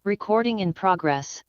Recording in progress.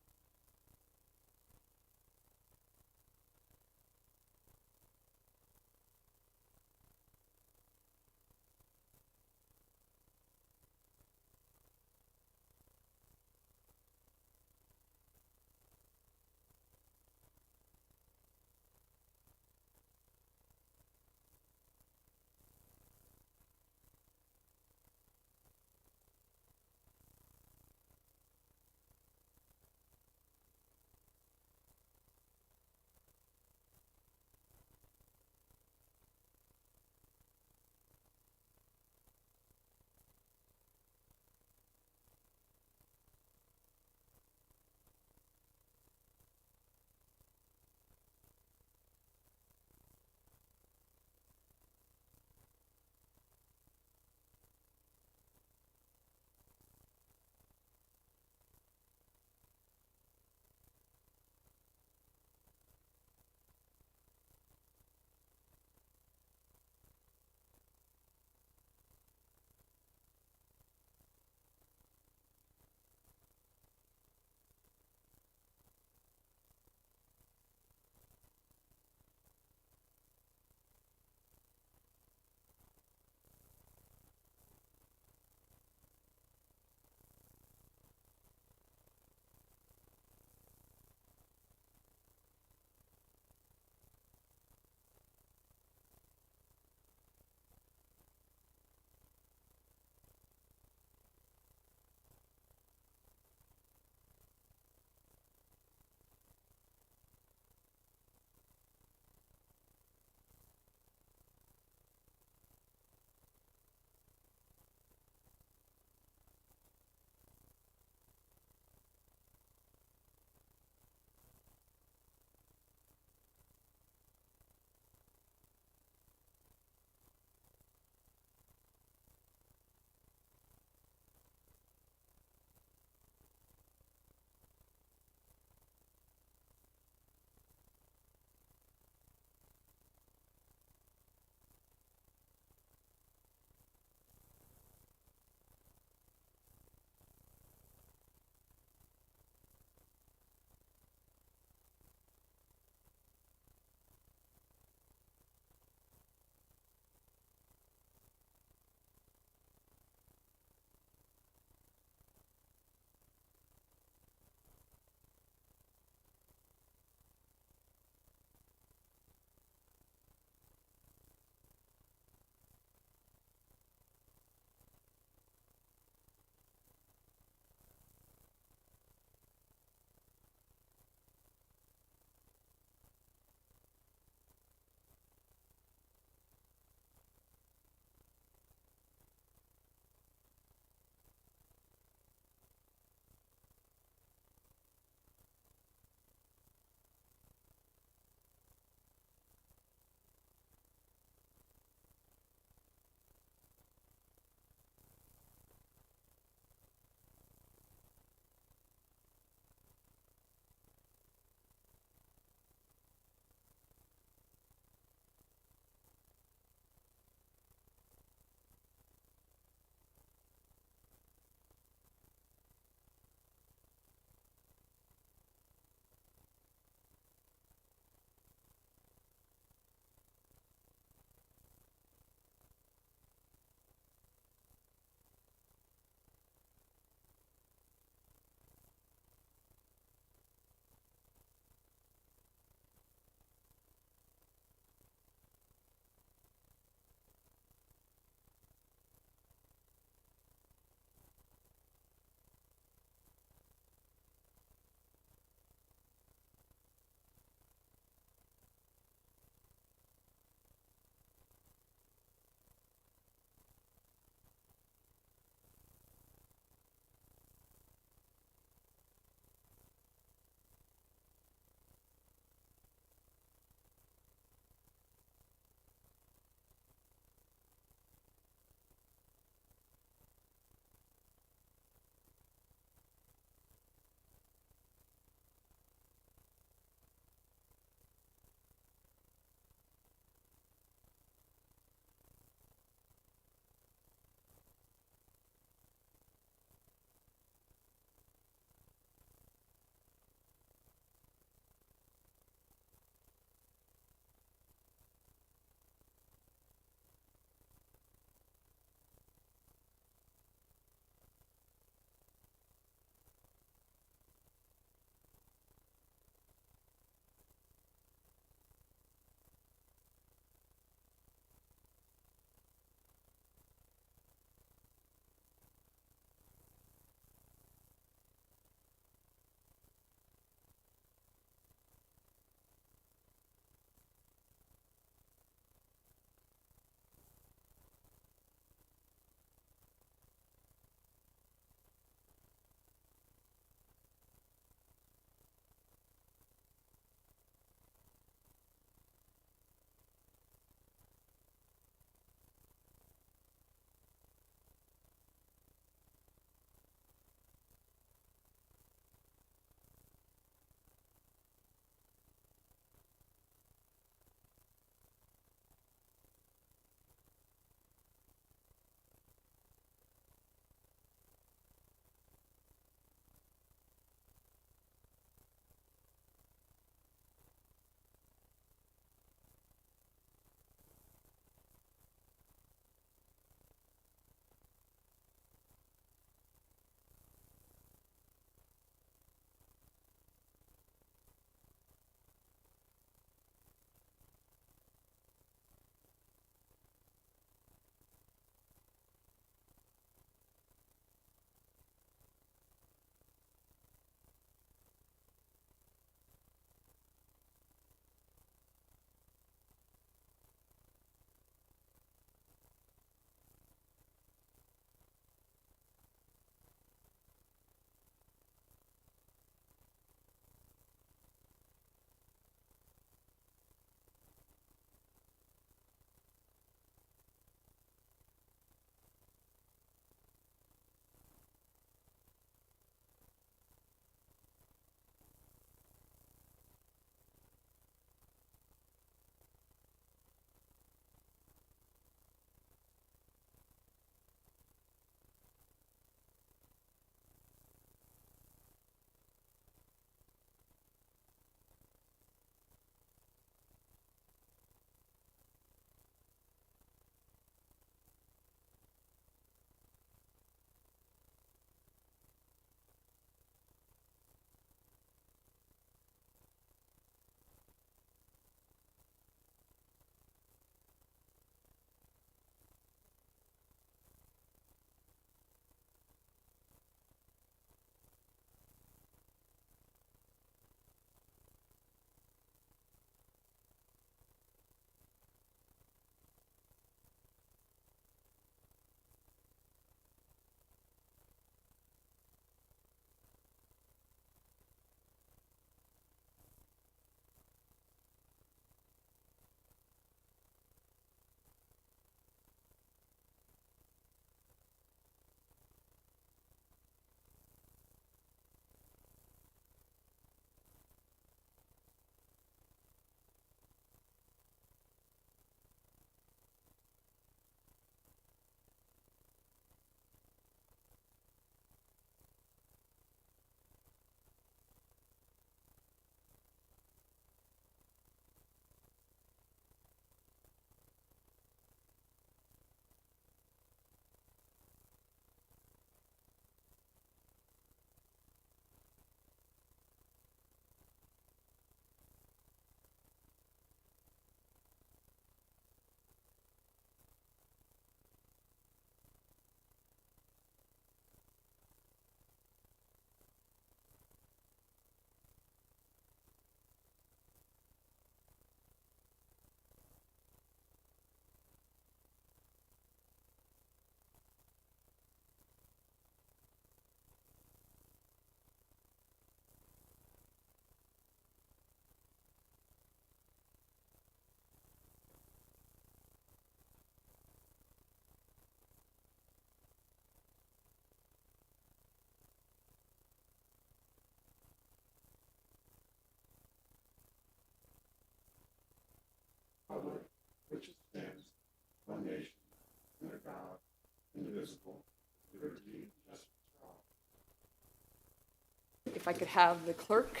I could have the clerk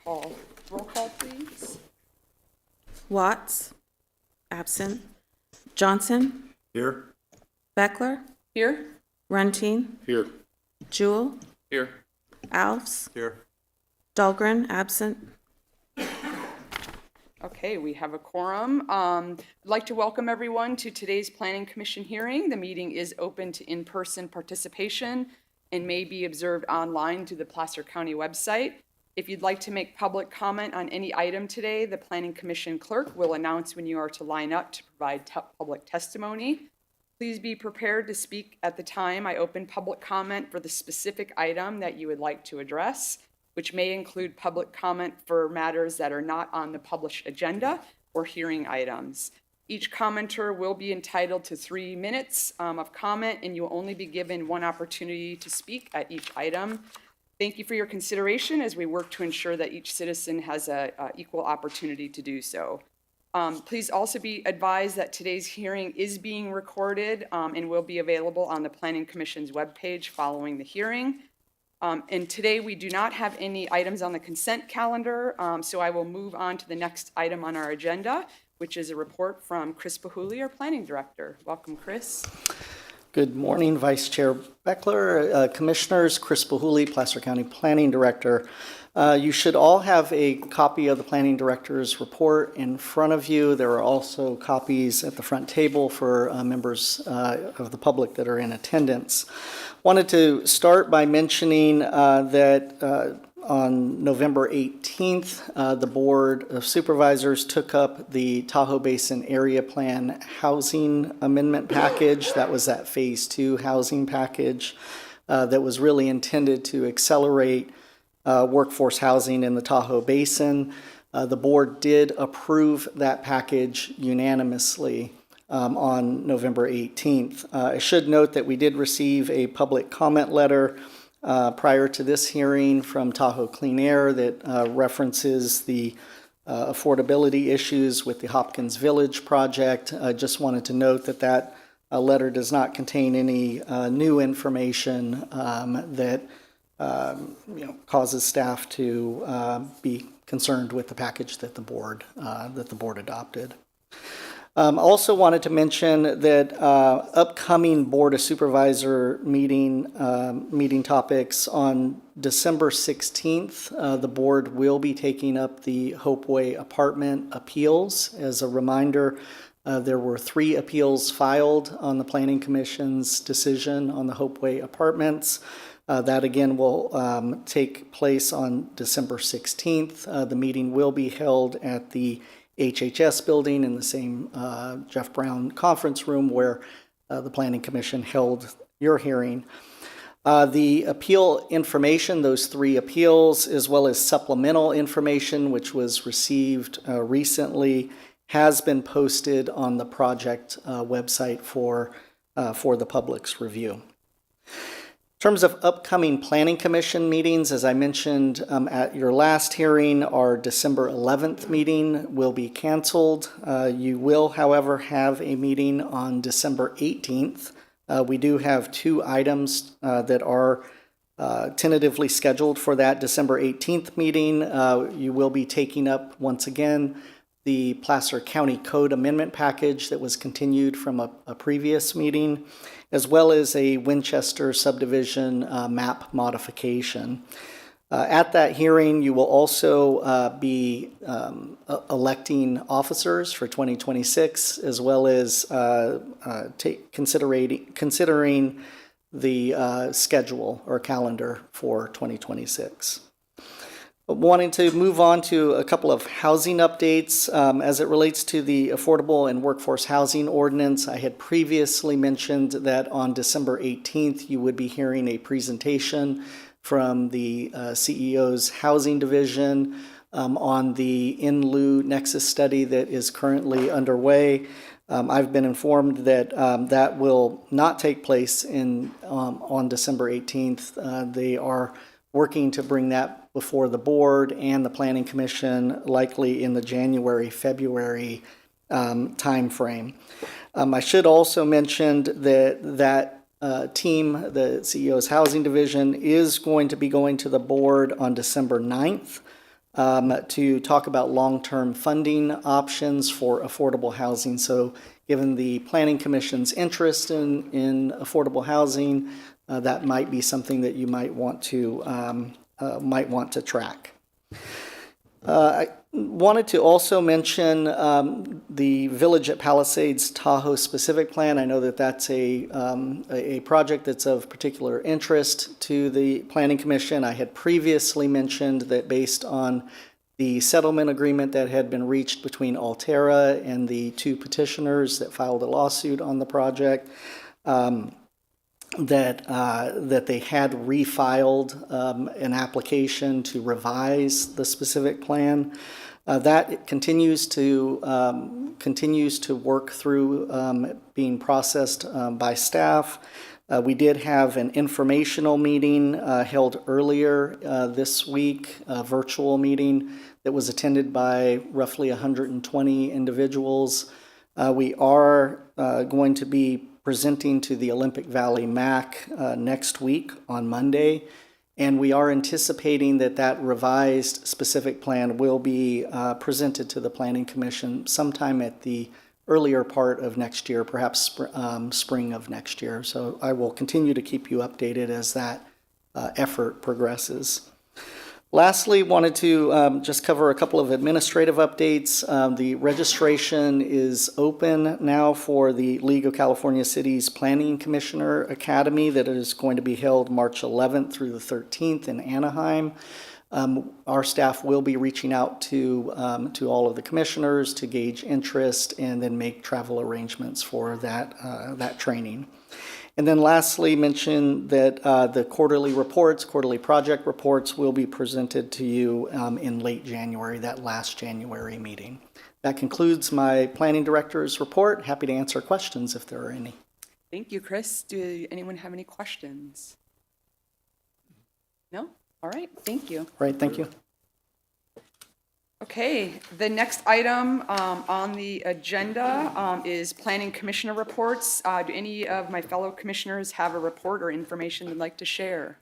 call roll call, please. Watts, absent. Johnson, Here. Beckler, Here? Runtine, Here. Jewell, Here. Alves, Here. Dahlgren, absent. Okay, we have a quorum. I'd like to welcome everyone to today's Planning Commission hearing. The meeting is open to in-person participation and may be observed online through the Placer County website. If you'd like to make public comment on any item today, the Planning Commission clerk will announce when you are to line up to provide public testimony. Please be prepared to speak at the time I open public comment for the specific item that you would like to address, which may include public comment for matters that are not on the published agenda or hearing items. Each commenter will be entitled to 3 minutes of comment, and you will only be given one opportunity to speak at each item. Thank you for your consideration as we work to ensure that each citizen has an equal opportunity to do so. Please also be advised that today's hearing is being recorded and will be available on the Planning Commission's webpage following the hearing. And today we do not have any items on the consent calendar, so I will move on to the next item on our agenda, which is a report from Chris Pahuli, our Planning Director. Welcome, Chris. Good morning, Vice Chair Beckler, Commissioners, Chris Pahuli, Placer County Planning Director. You should all have a copy of the Planning Director's report in front of you. There are also copies at the front table for members of the public that are in attendance. Wanted to start by mentioning that on November 18th, the Board of Supervisors took up the Tahoe Basin Area Plan Housing Amendment Package. That was that Phase 2 housing package that was really intended to accelerate workforce housing in the Tahoe Basin. The board did approve that package unanimously on November 18th. I should note that we did receive a public comment letter prior to this hearing from Tahoe Clean Air that references the affordability issues with the Hopkins Village project. I just wanted to note that that letter does not contain any new information that causes staff to be concerned with the package that the board adopted. Also wanted to mention that upcoming Board of Supervisor meeting topics on December 16th, the board will be taking up the Hopeway apartment appeals. As a reminder, there were 3 appeals filed on the Planning Commission's decision on the Hopeway apartments. That again will take place on December 16th. The meeting will be held at the HHS building in the same Jeff Brown conference room where the Planning Commission held your hearing. The appeal information, those 3 appeals, as well as supplemental information, which was received recently, has been posted on the project website for the public's review. In terms of upcoming Planning Commission meetings, as I mentioned at your last hearing, our December 11th meeting will be canceled. You will, however, have a meeting on December 18th. We do have 2 items that are tentatively scheduled for that December 18th meeting. You will be taking up, once again, the Placer County Code Amendment Package that was continued from a previous meeting, as well as a Winchester subdivision map modification. At that hearing, you will also be electing officers for 2026, as well as considering the schedule or calendar for 2026. Wanting to move on to a couple of housing updates as it relates to the Affordable and Workforce Housing Ordinance. I had previously mentioned that on December 18th you would be hearing a presentation from the CEO's Housing Division on the In Lieu Nexus study that is currently underway. I've been informed that that will not take place on December 18th. They are working to bring that before the board and the Planning Commission, likely in the January-February time frame. I should also mention that team, the CEO's Housing Division, is going to be going to the board on December 9th to talk about long-term funding options for affordable housing. So given the Planning Commission's interest in affordable housing, that might be something that you might want to track. I wanted to also mention the Village at Palisades Tahoe specific plan. I know that that's a project that's of particular interest to the Planning Commission. I had previously mentioned that based on the settlement agreement that had been reached between Alterra and the two petitioners that filed a lawsuit on the project, that they had refiled an application to revise the specific plan. That continues to work through being processed by staff. We did have an informational meeting held earlier this week, a virtual meeting that was attended by roughly 120 individuals. We are going to be presenting to the Olympic Valley MAC next week on Monday, and we are anticipating that that revised specific plan will be presented to the Planning Commission sometime at the earlier part of next year, perhaps spring of next year. So I will continue to keep you updated as that effort progresses. Lastly, wanted to just cover a couple of administrative updates. The registration is open now for the League of California Cities Planning Commissioner Academy that is going to be held March 11th through the 13th in Anaheim. Our staff will be reaching out to all of the commissioners to gauge interest and then make travel arrangements for that training. And then lastly, mention that the quarterly project reports will be presented to you in late January, that last January meeting. That concludes my planning director's report. Happy to answer questions if there are any. Thank you, Chris. Do anyone have any questions? No? All right, thank you. All right, thank you. Okay, the next item on the agenda is Planning Commissioner reports. Do any of my fellow commissioners have a report or information they'd like to share?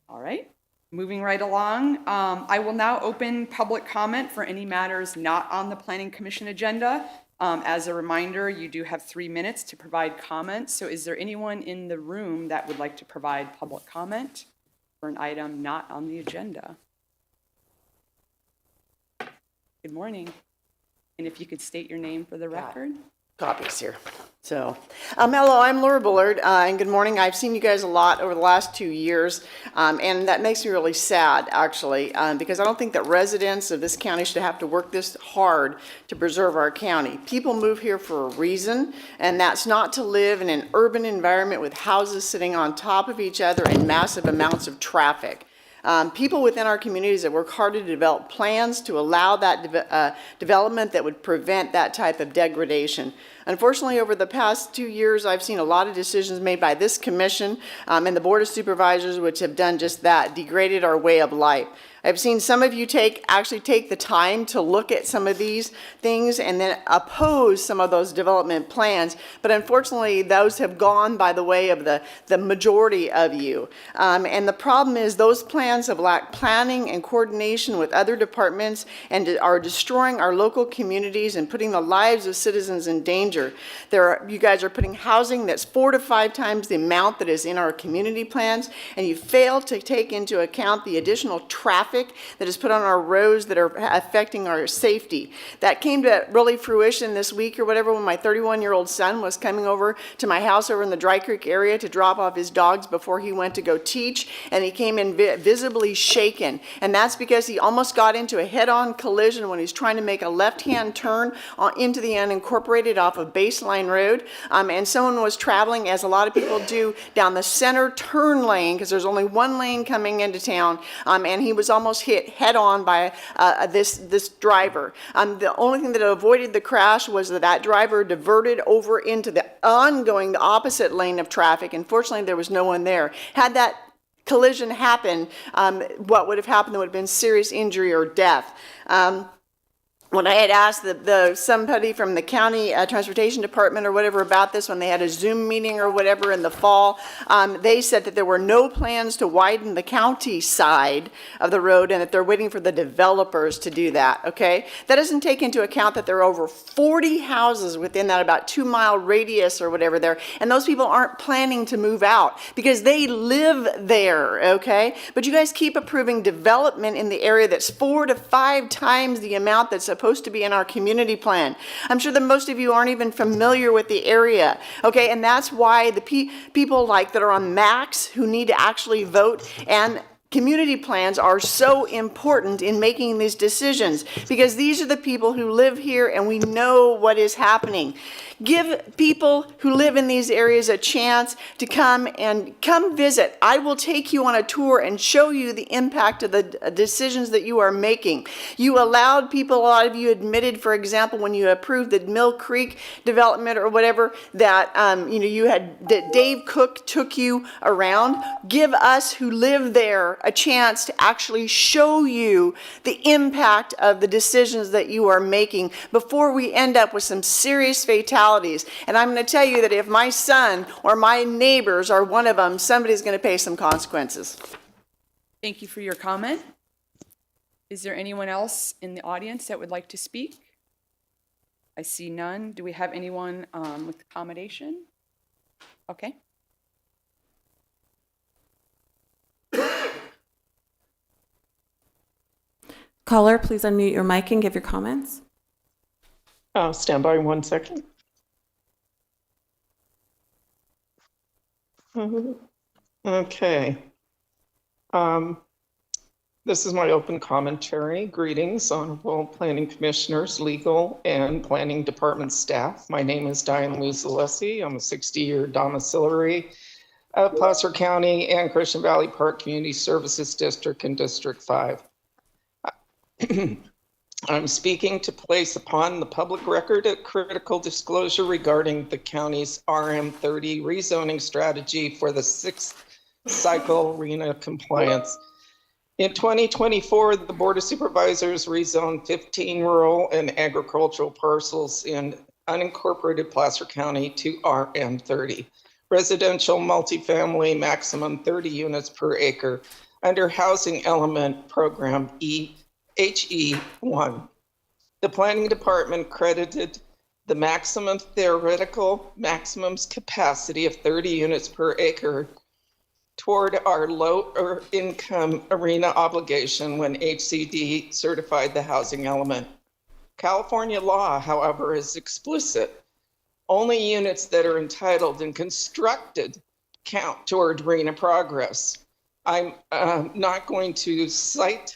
All right, moving right along. I will now open public comment for any matters not on the Planning Commission agenda. As a reminder, you do have 3 minutes to provide comments. So is there anyone in the room that would like to provide public comment for an item not on the agenda? Good morning. And if you could state your name for the record. Copies here. So, hello, I'm Laura Bullard, and good morning. I've seen you guys a lot over the last 2 years, and that makes me really sad, actually, because I don't think that residents of this county should have to work this hard to preserve our county. People move here for a reason, and that's not to live in an urban environment with houses sitting on top of each other and massive amounts of traffic. People within our communities that work hard to develop plans to allow that development that would prevent that type of degradation. Unfortunately, over the past 2 years, I've seen a lot of decisions made by this commission and the Board of Supervisors which have done just that, degraded our way of life. I've seen some of you actually take the time to look at some of these things and then oppose some of those development plans, but unfortunately those have gone by the way of the majority of you. And the problem is those plans have lacked planning and coordination with other departments and are destroying our local communities and putting the lives of citizens in danger. You guys are putting housing that's 4 to 5 times the amount that is in our community plans, and you fail to take into account the additional traffic that is put on our roads that are affecting our safety. That came to really fruition this week or whatever when my 31-year-old son was coming over to my house over in the Dry Creek area to drop off his dogs before he went to go teach, and he came in visibly shaken. And that's because he almost got into a head-on collision when he's trying to make a left-hand turn into the unincorporated off of Baseline Road. And someone was traveling, as a lot of people do, down the center turn lane, because there's only one lane coming into town, and he was almost hit head-on by this driver. The only thing that avoided the crash was that driver diverted over into the opposite lane of traffic. Unfortunately, there was no one there. Had that collision happened, what would have happened? There would have been serious injury or death. when I had asked somebody from the county transportation department or whatever about this, when they had a Zoom meeting or whatever in the fall, they said that there were no plans to widen the county side of the road and that they're waiting for the developers to do that, okay? That doesn't take into account that there are over 40 houses within that about 2-mile radius or whatever there, and those people aren't planning to move out because they live there, okay? But you guys keep approving development in the area that's 4 to 5 times the amount that's supposed to be in our community plan. I'm sure that most of you aren't even familiar with the area, okay? And that's why the people like that are on Max who need to actually vote and community plans are so important in making these decisions because these are the people who live here and we know what is happening. Give people who live in these areas a chance to come visit. I will take you on a tour and show you the impact of the decisions that you are making. You allowed people, a lot of you admitted, for example, when you approved the Mill Creek development or whatever, that that Dave Cook took you around. Give us who live there a chance to actually show you the impact of the decisions that you are making before we end up with some serious fatalities. And I'm going to tell you that if my son or my neighbors are one of them, somebody's going to pay some consequences. Thank you for your comment. Is there anyone else in the audience that would like to speak? I see none. Do we have anyone with accommodation? Okay. Caller, please unmute your mic and give your comments. Stand by 1 second. Okay. This is my open commentary. Greetings, honorable planning commissioners, legal and planning department staff. My name is Diane Louise Alessi. I'm a 60-year domiciliary of Placer County and Christian Valley Park Community Services District in District 5. I'm speaking to place upon the public record a critical disclosure regarding the county's RM30 rezoning strategy for the 6th cycle RENA compliance. In 2024, the Board of Supervisors rezoned 15 rural and agricultural parcels in unincorporated Placer County to RM30, residential multifamily maximum 30 units per acre under Housing Element Program HE1. The planning department credited the maximum theoretical maximums capacity of 30 units per acre toward our lower income arena obligation when HCD certified the housing element. California law, however, is explicit. Only units that are entitled and constructed count toward arena progress. I'm not going to cite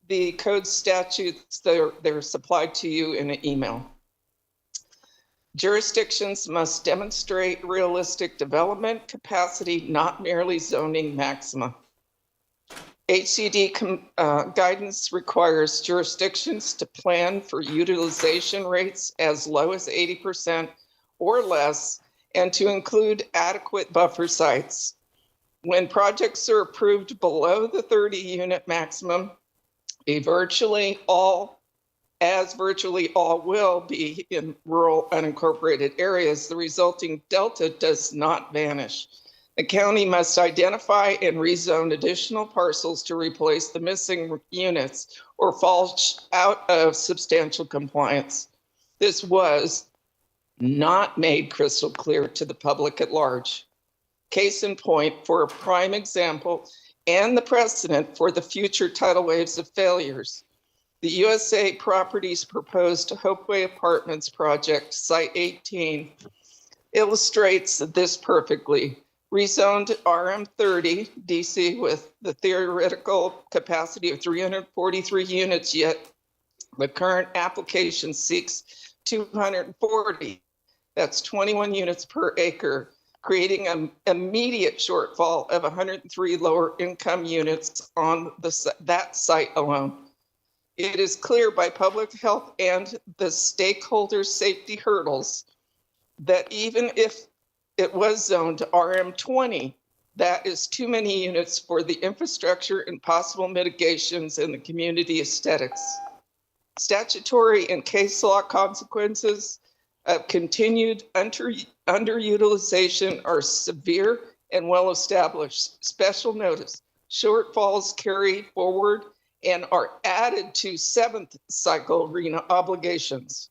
the code statutes, they're supplied to you in an email. Jurisdictions must demonstrate realistic development capacity, not merely zoning maxima. HCD guidance requires jurisdictions to plan for utilization rates as low as 80% or less, and to include adequate buffer sites. When projects are approved below the 30-unit maximum, virtually all will be in rural unincorporated areas, the resulting delta does not vanish. The county must identify and rezone additional parcels to replace the missing units or fall out of substantial compliance. This was not made crystal clear to the public at large. Case in point, for a prime example, and the precedent for the future tidal waves of failures. The USA Properties proposed Hopeway Apartments project, Site 18, illustrates this perfectly. Rezoned RM30 DC with the theoretical capacity of 343 units, yet the current application seeks 240. That's 21 units per acre, creating an immediate shortfall of 103 lower income units on that site alone. It is clear by public health and the stakeholders' safety hurdles that even if it was zoned to RM20, that is too many units for the infrastructure and possible mitigations in the community aesthetics. Statutory and case law consequences of continued underutilization are severe and well established. Special notice, shortfalls carried forward and are added to seventh cycle RENA obligations.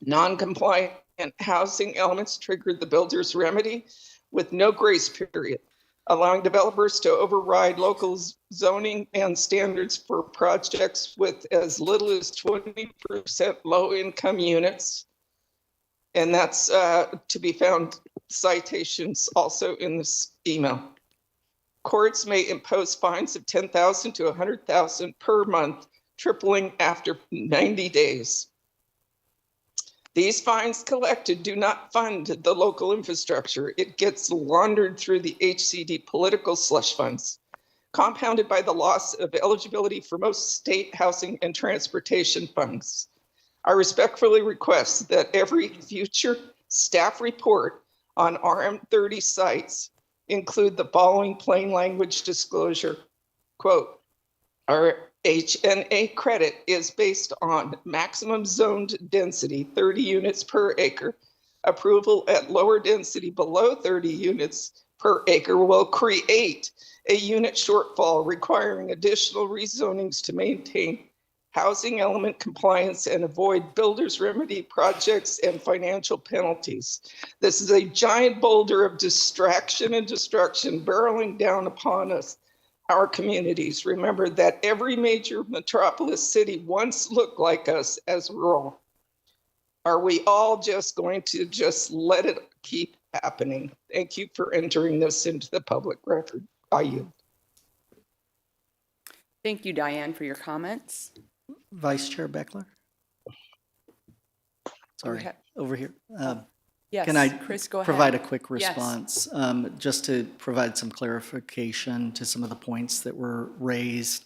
Non-compliant housing elements triggered the builder's remedy with no grace period, allowing developers to override local zoning and standards for projects with as little as 20% low-income units. And that's to be found citations also in this email. Courts may impose fines of $10,000 to $100,000 per month, tripling after 90 days. These fines collected do not fund the local infrastructure. It gets laundered through the HCD political slush funds, compounded by the loss of eligibility for most state housing and transportation funds. I respectfully request that every future staff report on RM30 sites include the following plain language disclosure. Quote, our HNA credit is based on maximum zoned density, 30 units per acre. Approval at lower density below 30 units per acre will create a unit shortfall requiring additional rezonings to maintain housing element compliance and avoid builder's remedy projects and financial penalties. This is a giant boulder of distraction and destruction barreling down upon us, our communities. Remember that every major metropolis city once looked like us as rural. Are we all just going to just let it keep happening? Thank you for entering this into the public record. I yield. Thank you, Diane, for your comments. Vice Chair Beckler? Sorry, Okay. over here. Yes, Can I Chris, go ahead. provide a quick Yes. response? Just to provide some clarification to some of the points that were raised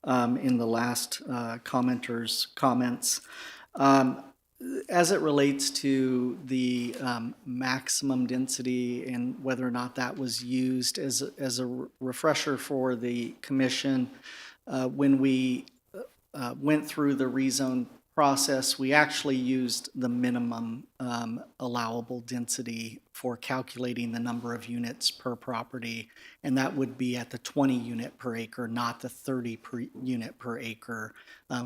in the last commenter's comments. As it relates to the maximum density and whether or not that was used as a refresher for the commission, when we went through the rezone process, we actually used the minimum allowable density for calculating the number of units per property, and that would be at the 20 unit per acre, not the 30 per unit per acre.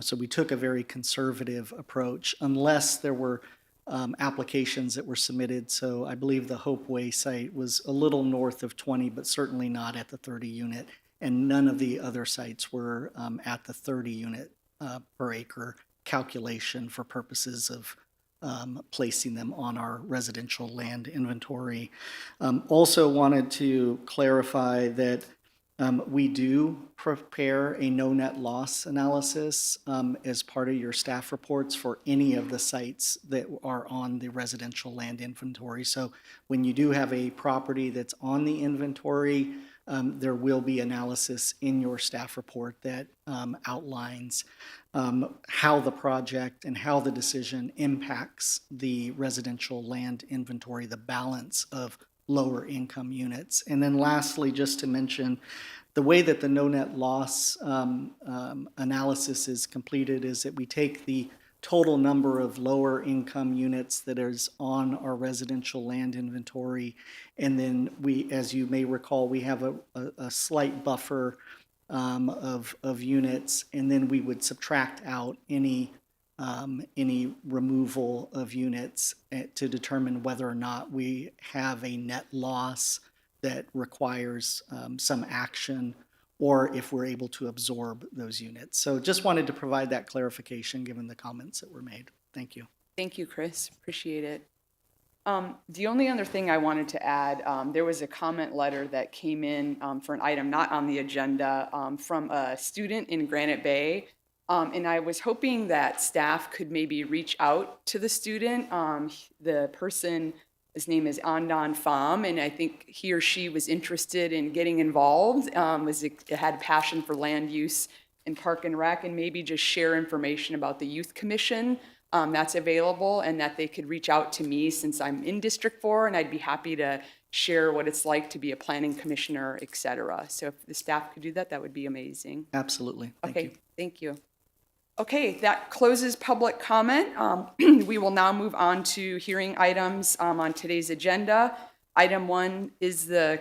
So we took a very conservative approach, unless there were applications that were submitted. So I believe the Hopeway site was a little north of 20, but certainly not at the 30 unit. And none of the other sites were at the 30 unit per acre calculation for purposes of placing them on our residential land inventory. Also wanted to clarify that we do prepare a no net loss analysis as part of your staff reports for any of the sites that are on the residential land inventory. So when you do have a property that's on the inventory, there will be analysis in your staff report that outlines how the project and how the decision impacts the residential land inventory, the balance of lower income units. And then lastly, just to mention, the way that the no net loss analysis is completed is that we take the total number of lower income units that is on our residential land inventory. And then we, as you may recall, we have a slight buffer of units, and then we would subtract out any removal of units to determine whether or not we have a net loss that requires some action, or if we're able to absorb those units. So just wanted to provide that clarification given the comments that were made. Thank you. Thank you, Chris. Appreciate it. The only other thing I wanted to add, there was a comment letter that came in for an item not on the agenda from a student in Granite Bay. And I was hoping that staff could maybe reach out to the student. The person, his name is Andan Pham, and I think he or she was interested in getting involved, had a passion for land use and park and rec, and maybe just share information about the youth commission that's available, and that they could reach out to me since I'm in District 4, and I'd be happy to share what it's like to be a planning commissioner, et cetera. So if the staff could do that, that would be amazing. Absolutely. Thank Okay, you. thank you. Okay, that closes public comment. We will now move on to hearing items on today's agenda. Item 1 is the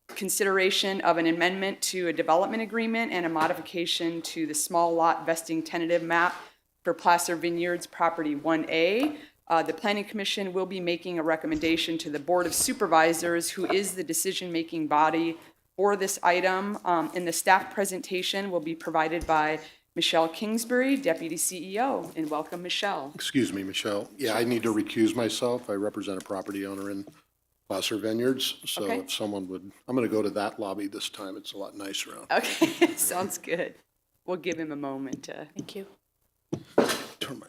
consideration of an amendment to a development agreement and a modification to the small lot vesting tentative map for Placer Vineyards Property 1A. The Planning Commission will be making a recommendation to the Board of Supervisors, who is the decision-making body for this item. And the staff presentation will be provided by Michelle Kingsbury, Deputy CEO. And welcome, Michelle. Excuse me, Michelle. Yeah, I need to recuse myself. I represent a property owner in Placer Vineyards. So Okay. if someone would, I'm going to go to that lobby this time. It's a lot nicer out. Okay, sounds good. We'll give him a moment to. Thank you. Turn my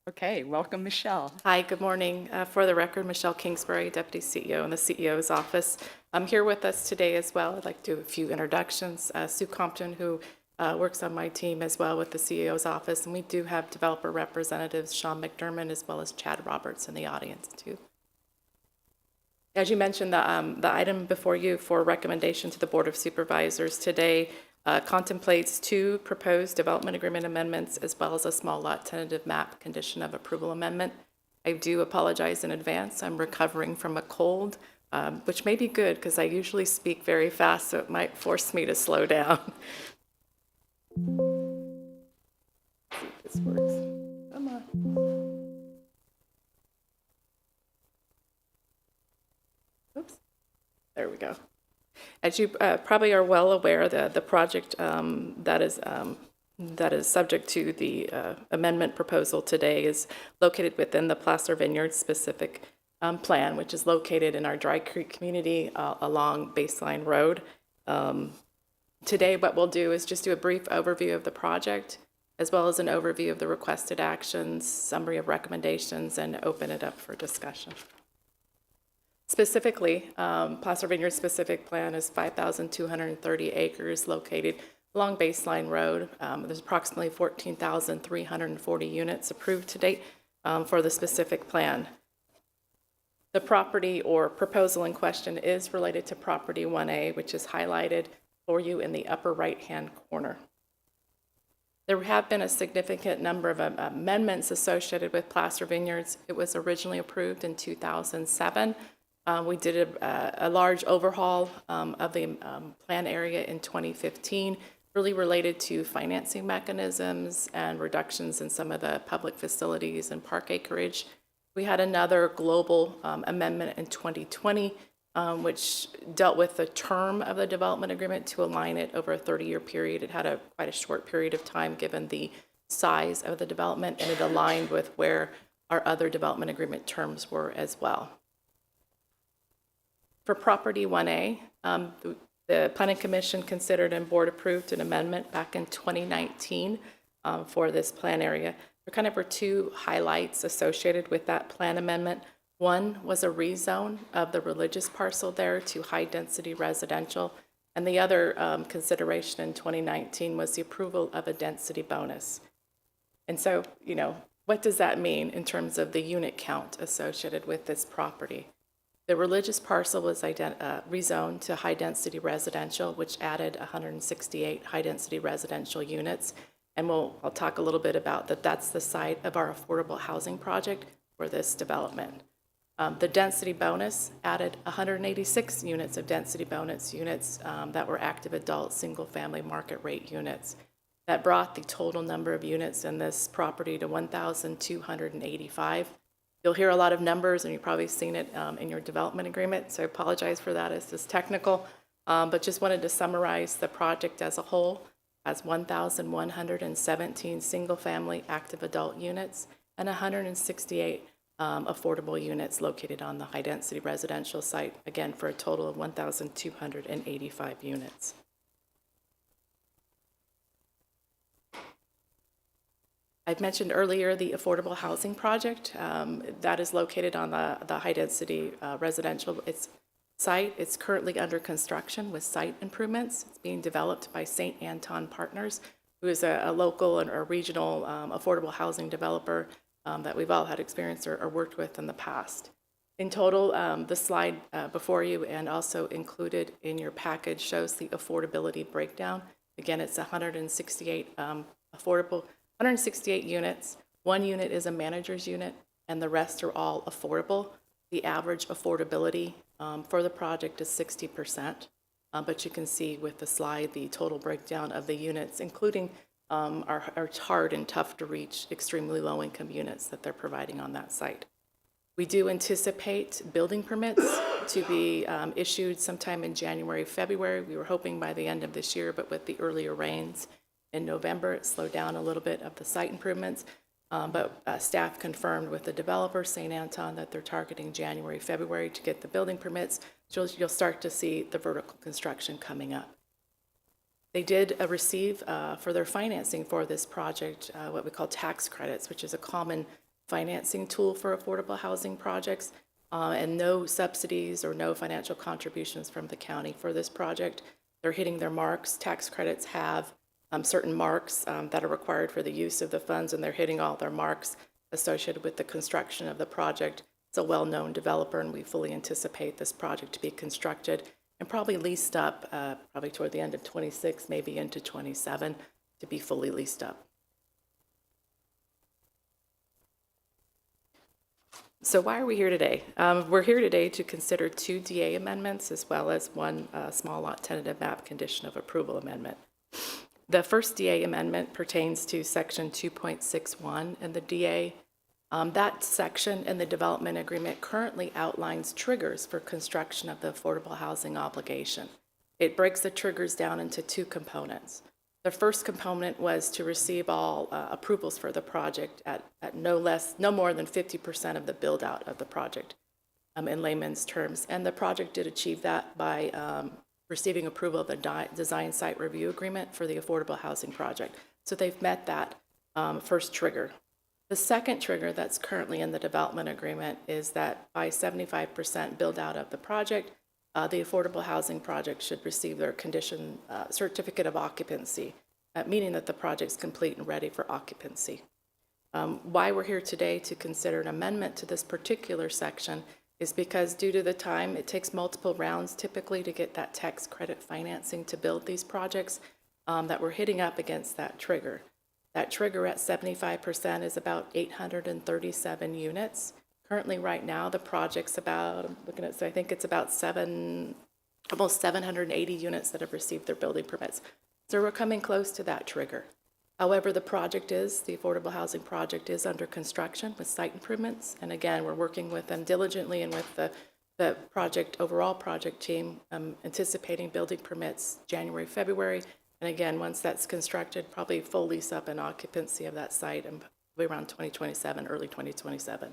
Okay, welcome, Michelle. Hi, good morning. For the record, Michelle Kingsbury, Deputy CEO in the CEO's office. I'm here with us today as well. I'd like to do a few introductions. Sue Compton, who works on my team as well with the CEO's office, and we do have developer representatives, Sean McDermott, as well as Chad Roberts in the audience too. As you mentioned, the item before you for recommendation to the Board of Supervisors today contemplates 2 proposed development agreement amendments as well as a small lot tentative map condition of approval amendment. I do apologize in advance. I'm recovering from a cold, which may be good because I usually speak very fast, so it might force me to slow down. See if this works. Come on. Oops. There we go. As you probably are well aware, the project that is subject to the amendment proposal today is located within the Placer Vineyards specific plan, which is located in our Dry Creek community along Baseline Road. Today, what we'll do is just do a brief overview of the project, as well as an overview of the requested actions, summary of recommendations, and open it up for discussion. Specifically, Placer Vineyards specific plan is 5,230 acres located along Baseline Road. There's approximately 14,340 units approved to date for the specific plan. The property or proposal in question is related to Property 1A, which is highlighted for you in the upper right-hand corner. There have been a significant number of amendments associated with Placer Vineyards. It was originally approved in 2007. We did a large overhaul of the plan area in 2015, really related to financing mechanisms and reductions in some of the public facilities and park acreage. We had another global amendment in 2020, which dealt with the term of the development agreement to align it over a 30-year period. It had quite a short period of time given the size of the development, and it aligned with where our other development agreement terms were as well. For Property 1A, the Planning Commission considered and board approved an amendment back in 2019 for this plan area. There kind of were 2 highlights associated with that plan amendment. One was a rezone of the religious parcel there to high-density residential, and the other consideration in 2019 was the approval of a density bonus. And so, what does that mean in terms of the unit count associated with this property? The religious parcel was rezoned to high-density residential, which added 168 high-density residential units. And I'll talk a little bit about that. That's the site of our affordable housing project for this development. The density bonus added 186 units of density bonus units that were active adult single-family market rate units. That brought the total number of units in this property to 1,285. You'll hear a lot of numbers, and you've probably seen it in your development agreement, so I apologize for that. It's just technical, but just wanted to summarize the project as a whole as 1,117 single-family active adult units and 168 affordable units located on the high-density residential site, again, for a total of 1,285 units. I've mentioned earlier the affordable housing project that is located on the high-density residential. It's site. It's currently under construction with site improvements. It's being developed by St. Anton Partners, who is a local and a regional affordable housing developer that we've all had experience or worked with in the past. In total, the slide before you and also included in your package shows the affordability breakdown. Again, it's 168 168 units. One unit is a manager's unit, and the rest are all affordable. The average affordability for the project is 60%, but you can see with the slide the total breakdown of the units, including our hard and tough to reach, extremely low income units that they're providing on that site. We do anticipate building permits to be issued sometime in January, February. We were hoping by the end of this year, but with the earlier rains in November, it slowed down a little bit of the site improvements. But staff confirmed with the developer, St. Anton, that they're targeting January, February to get the building permits. So you'll start to see the vertical construction coming up. They did receive for their financing for this project what we call tax credits, which is a common financing tool for affordable housing projects, and no subsidies or no financial contributions from the county for this project. They're hitting their marks. Tax credits have certain marks that are required for the use of the funds, and they're hitting all their marks associated with the construction of the project. It's a well-known developer, and we fully anticipate this project to be constructed and probably leased up probably toward the end of 26, maybe into 27, to be fully leased up. So why are we here today? We're here today to consider 2 DA amendments as well as 1 small lot tentative map condition of approval amendment. The first DA amendment pertains to section 2.61 in the DA. That section in the development agreement currently outlines triggers for construction of the affordable housing obligation. It breaks the triggers down into 2 components. The first component was to receive all approvals for the project at no more than 50% of the build out of the project in layman's terms. And the project did achieve that by receiving approval of the design site review agreement for the affordable housing project. So they've met that first trigger. The second trigger that's currently in the development agreement is that by 75% build out of the project, the affordable housing project should receive their condition certificate of occupancy, meaning that the project's complete and ready for occupancy. Why we're here today to consider an amendment to this particular section is because due to the time, it takes multiple rounds typically to get that tax credit financing to build these projects, that we're hitting up against that trigger. That trigger at 75% is about 837 units. Currently, right now, the project's about, I'm looking at, so I think it's about almost 780 units that have received their building permits. So we're coming close to that trigger. However, the affordable housing project is under construction with site improvements. And again, we're working with them diligently and with the overall project team, anticipating building permits January, February. And again, once that's constructed, probably full lease up and occupancy of that site and probably around 2027, early 2027.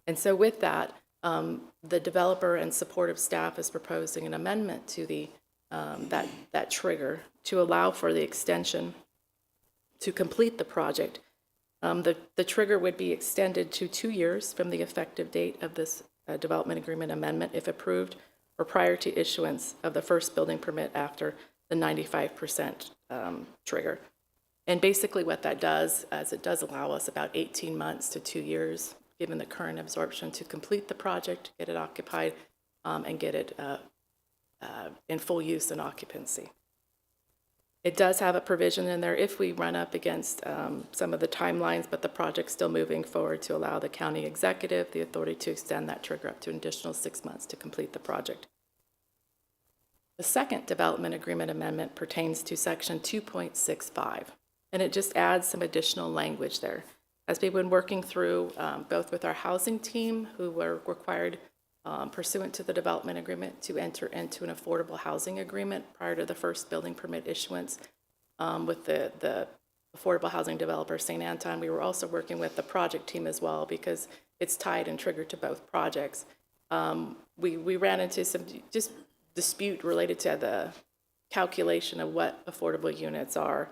And so with that, the developer and supportive staff is proposing an amendment to the that trigger to allow for the extension to complete the project. The trigger would be extended to 2 years from the effective date of this development agreement amendment, if approved, or prior to issuance of the first building permit after the 95% trigger. And basically what that does is it does allow us about 18 months to 2 years, given the current absorption, to complete the project, get it occupied, and get it in full use and occupancy. It does have a provision in there if we run up against some of the timelines, but the project's still moving forward, to allow the county executive the authority to extend that trigger up to an additional 6 months to complete the project. The second development agreement amendment pertains to section 2.65, and it just adds some additional language there. As we've been working through both with our housing team, who were required pursuant to the development agreement to enter into an affordable housing agreement prior to the first building permit issuance, with the affordable housing developer, St. Anton. We were also working with the project team as well, because it's tied and triggered to both projects. We ran into some just dispute related to the calculation of what affordable units are.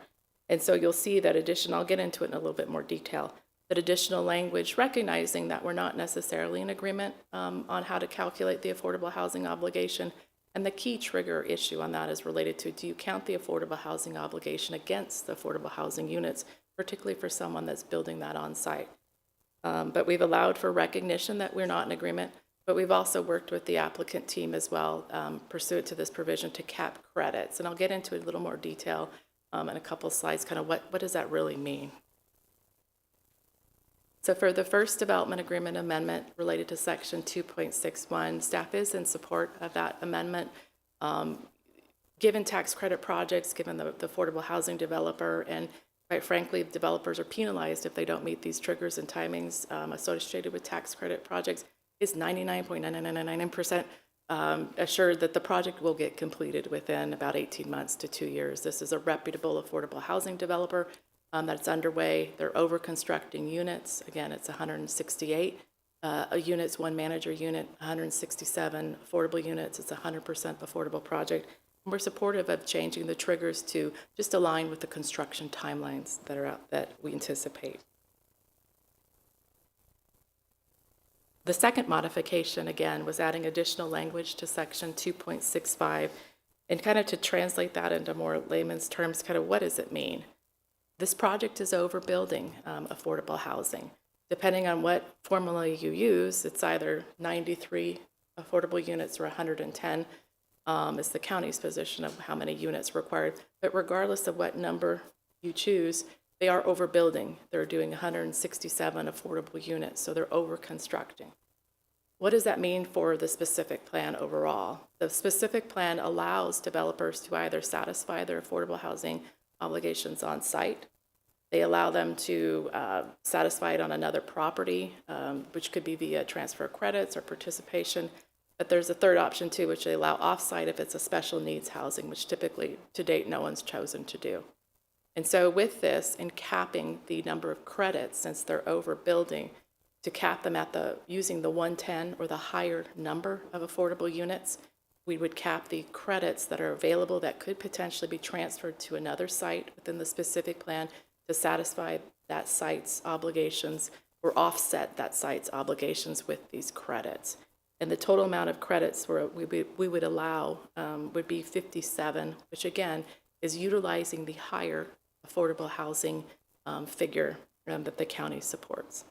And so you'll see that I'll get into it in a little bit more detail. that additional language recognizing that we're not necessarily in agreement on how to calculate the affordable housing obligation. And the key trigger issue on that is related to, do you count the affordable housing obligation against the affordable housing units, particularly for someone that's building that on site? But we've allowed for recognition that we're not in agreement, but we've also worked with the applicant team as well, pursuant to this provision, to cap credits. And I'll get into a little more detail in a couple slides, kind of what does that really mean? So for the first development agreement amendment related to section 2.61, staff is in support of that amendment. Given tax credit projects, given the affordable housing developer, and quite frankly, developers are penalized if they don't meet these triggers and timings associated with tax credit projects, is 99.9999% assured that the project will get completed within about 18 months to 2 years. This is a reputable affordable housing developer that's underway. They're over-constructing units. Again, it's 168 units, one manager unit, 167 affordable units. It's a 100% affordable project. And we're supportive of changing the triggers to just align with the construction timelines that are out that we anticipate. The second modification, again, was adding additional language to section 2.65, and kind of to translate that into more layman's terms, kind of what does it mean? This project is overbuilding affordable housing. Depending on what formula you use, it's either 93 affordable units or 110 is the county's position of how many units required. But regardless of what number you choose, they are overbuilding. They're doing 167 affordable units, so they're over-constructing. What does that mean for the specific plan overall? The specific plan allows developers to either satisfy their affordable housing obligations on site. They allow them to satisfy it on another property, which could be via transfer of credits or participation. But there's a third option too, which they allow off-site if it's a special needs housing, which typically, to date, no one's chosen to do. And so with this, in capping the number of credits, since they're overbuilding, to cap them at using the 110 or the higher number of affordable units, we would cap the credits that are available that could potentially be transferred to another site within the specific plan to satisfy that site's obligations or offset that site's obligations with these credits. And the total amount of credits we would allow would be 57, which again is utilizing the higher affordable housing figure that the county supports.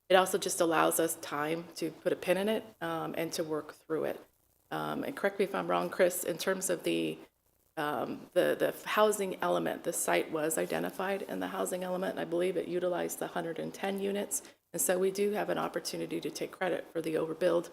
It also just allows us time to put a pin in it and to work through it. And correct me if I'm wrong, Chris, in terms of the housing element, the site was identified in the housing element, and I believe it utilized the 110 units. And so we do have an opportunity to take credit for the overbuild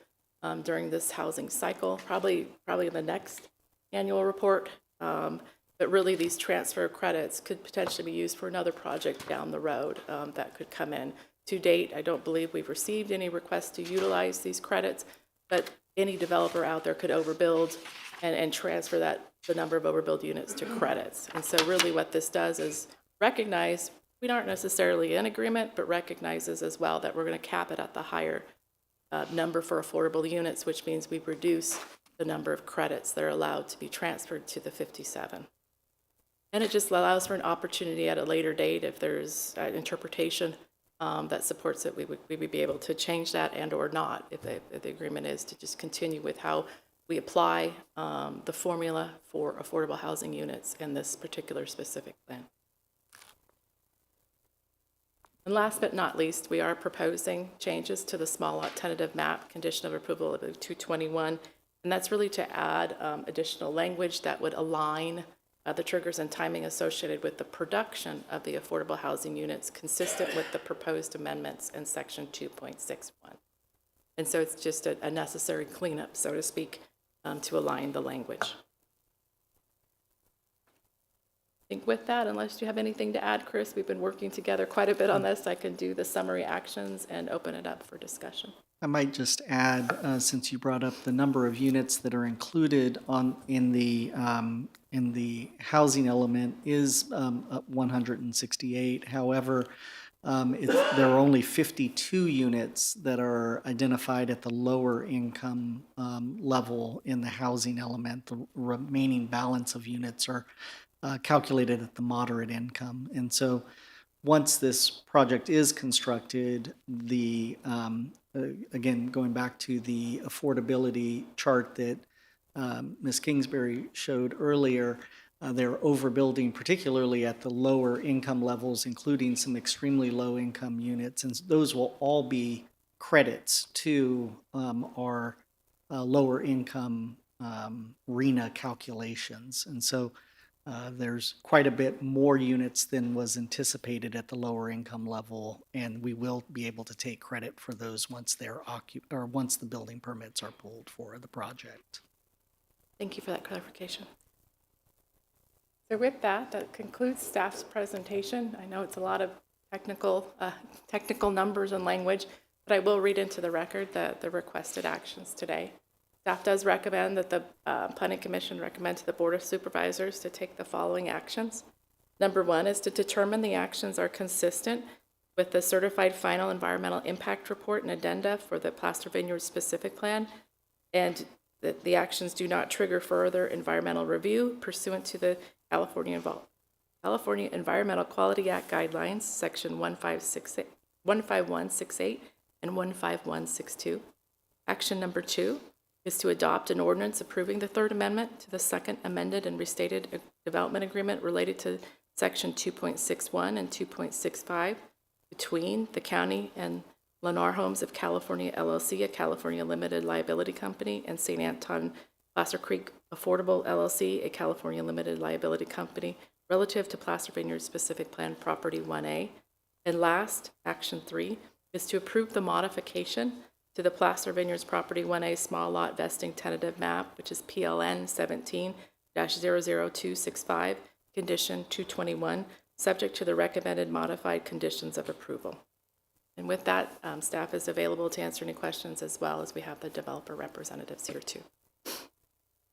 during this housing cycle, probably in the next annual report. But really, these transfer credits could potentially be used for another project down the road that could come in. To date, I don't believe we've received any requests to utilize these credits, but any developer out there could overbuild and transfer the number of overbuild units to credits. And so really what this does is recognize we aren't necessarily in agreement, but recognizes as well that we're going to cap it at the higher number for affordable units, which means we reduce the number of credits that are allowed to be transferred to the 57. And it just allows for an opportunity at a later date, if there's an interpretation that supports it, we would be able to change that and or not, if the agreement is to just continue with how we apply the formula for affordable housing units in this particular specific plan. And last but not least, we are proposing changes to the small lot tentative map condition of approval of 221, and that's really to add additional language that would align the triggers and timing associated with the production of the affordable housing units consistent with the proposed amendments in section 2.61. And so it's just a necessary cleanup, so to speak, to align the language. I think with that, unless you have anything to add, Chris, we've been working together quite a bit on this. I can do the summary actions and open it up for discussion. I might just add, since you brought up the number of units that are included in the housing element is 168. However, there are only 52 units that are identified at the lower income level in the housing element. The remaining balance of units are calculated at the moderate income. And so once this project is constructed, again, going back to the affordability chart that Ms. Kingsbury showed earlier, they're overbuilding, particularly at the lower income levels, including some extremely low income units. And those will all be credits to our lower income RENA calculations. And so there's quite a bit more units than was anticipated at the lower income level, and we will be able to take credit for those once they're once the building permits are pulled for the project. Thank you for that clarification. So with that, that concludes staff's presentation. I know it's a lot of technical numbers and language, but I will read into the record the requested actions today. Staff does recommend that the Planning Commission recommend to the Board of Supervisors to take the following actions. Number one is to determine the actions are consistent with the certified final environmental impact report and addenda for the Placer Vineyard specific plan, and that the actions do not trigger further environmental review pursuant to the California Environmental Quality Act guidelines, section 15168 and 15162. Action number two is to adopt an ordinance approving the Third Amendment to the Second Amended and Restated Development Agreement related to section 2.61 and 2.65 between the county and Lennar Homes of California LLC, a California limited liability company, and St. Anton Placer Creek Affordable LLC, a California limited liability company, relative to Placer Vineyard Specific Plan Property 1A. And last, action 3, is to approve the modification to the Placer Vineyards Property 1A Small Lot Vesting Tentative Map, which is PLN 17-00265, Condition 221, subject to the recommended modified conditions of approval. And with that, staff is available to answer any questions, as well as we have the developer representatives here too.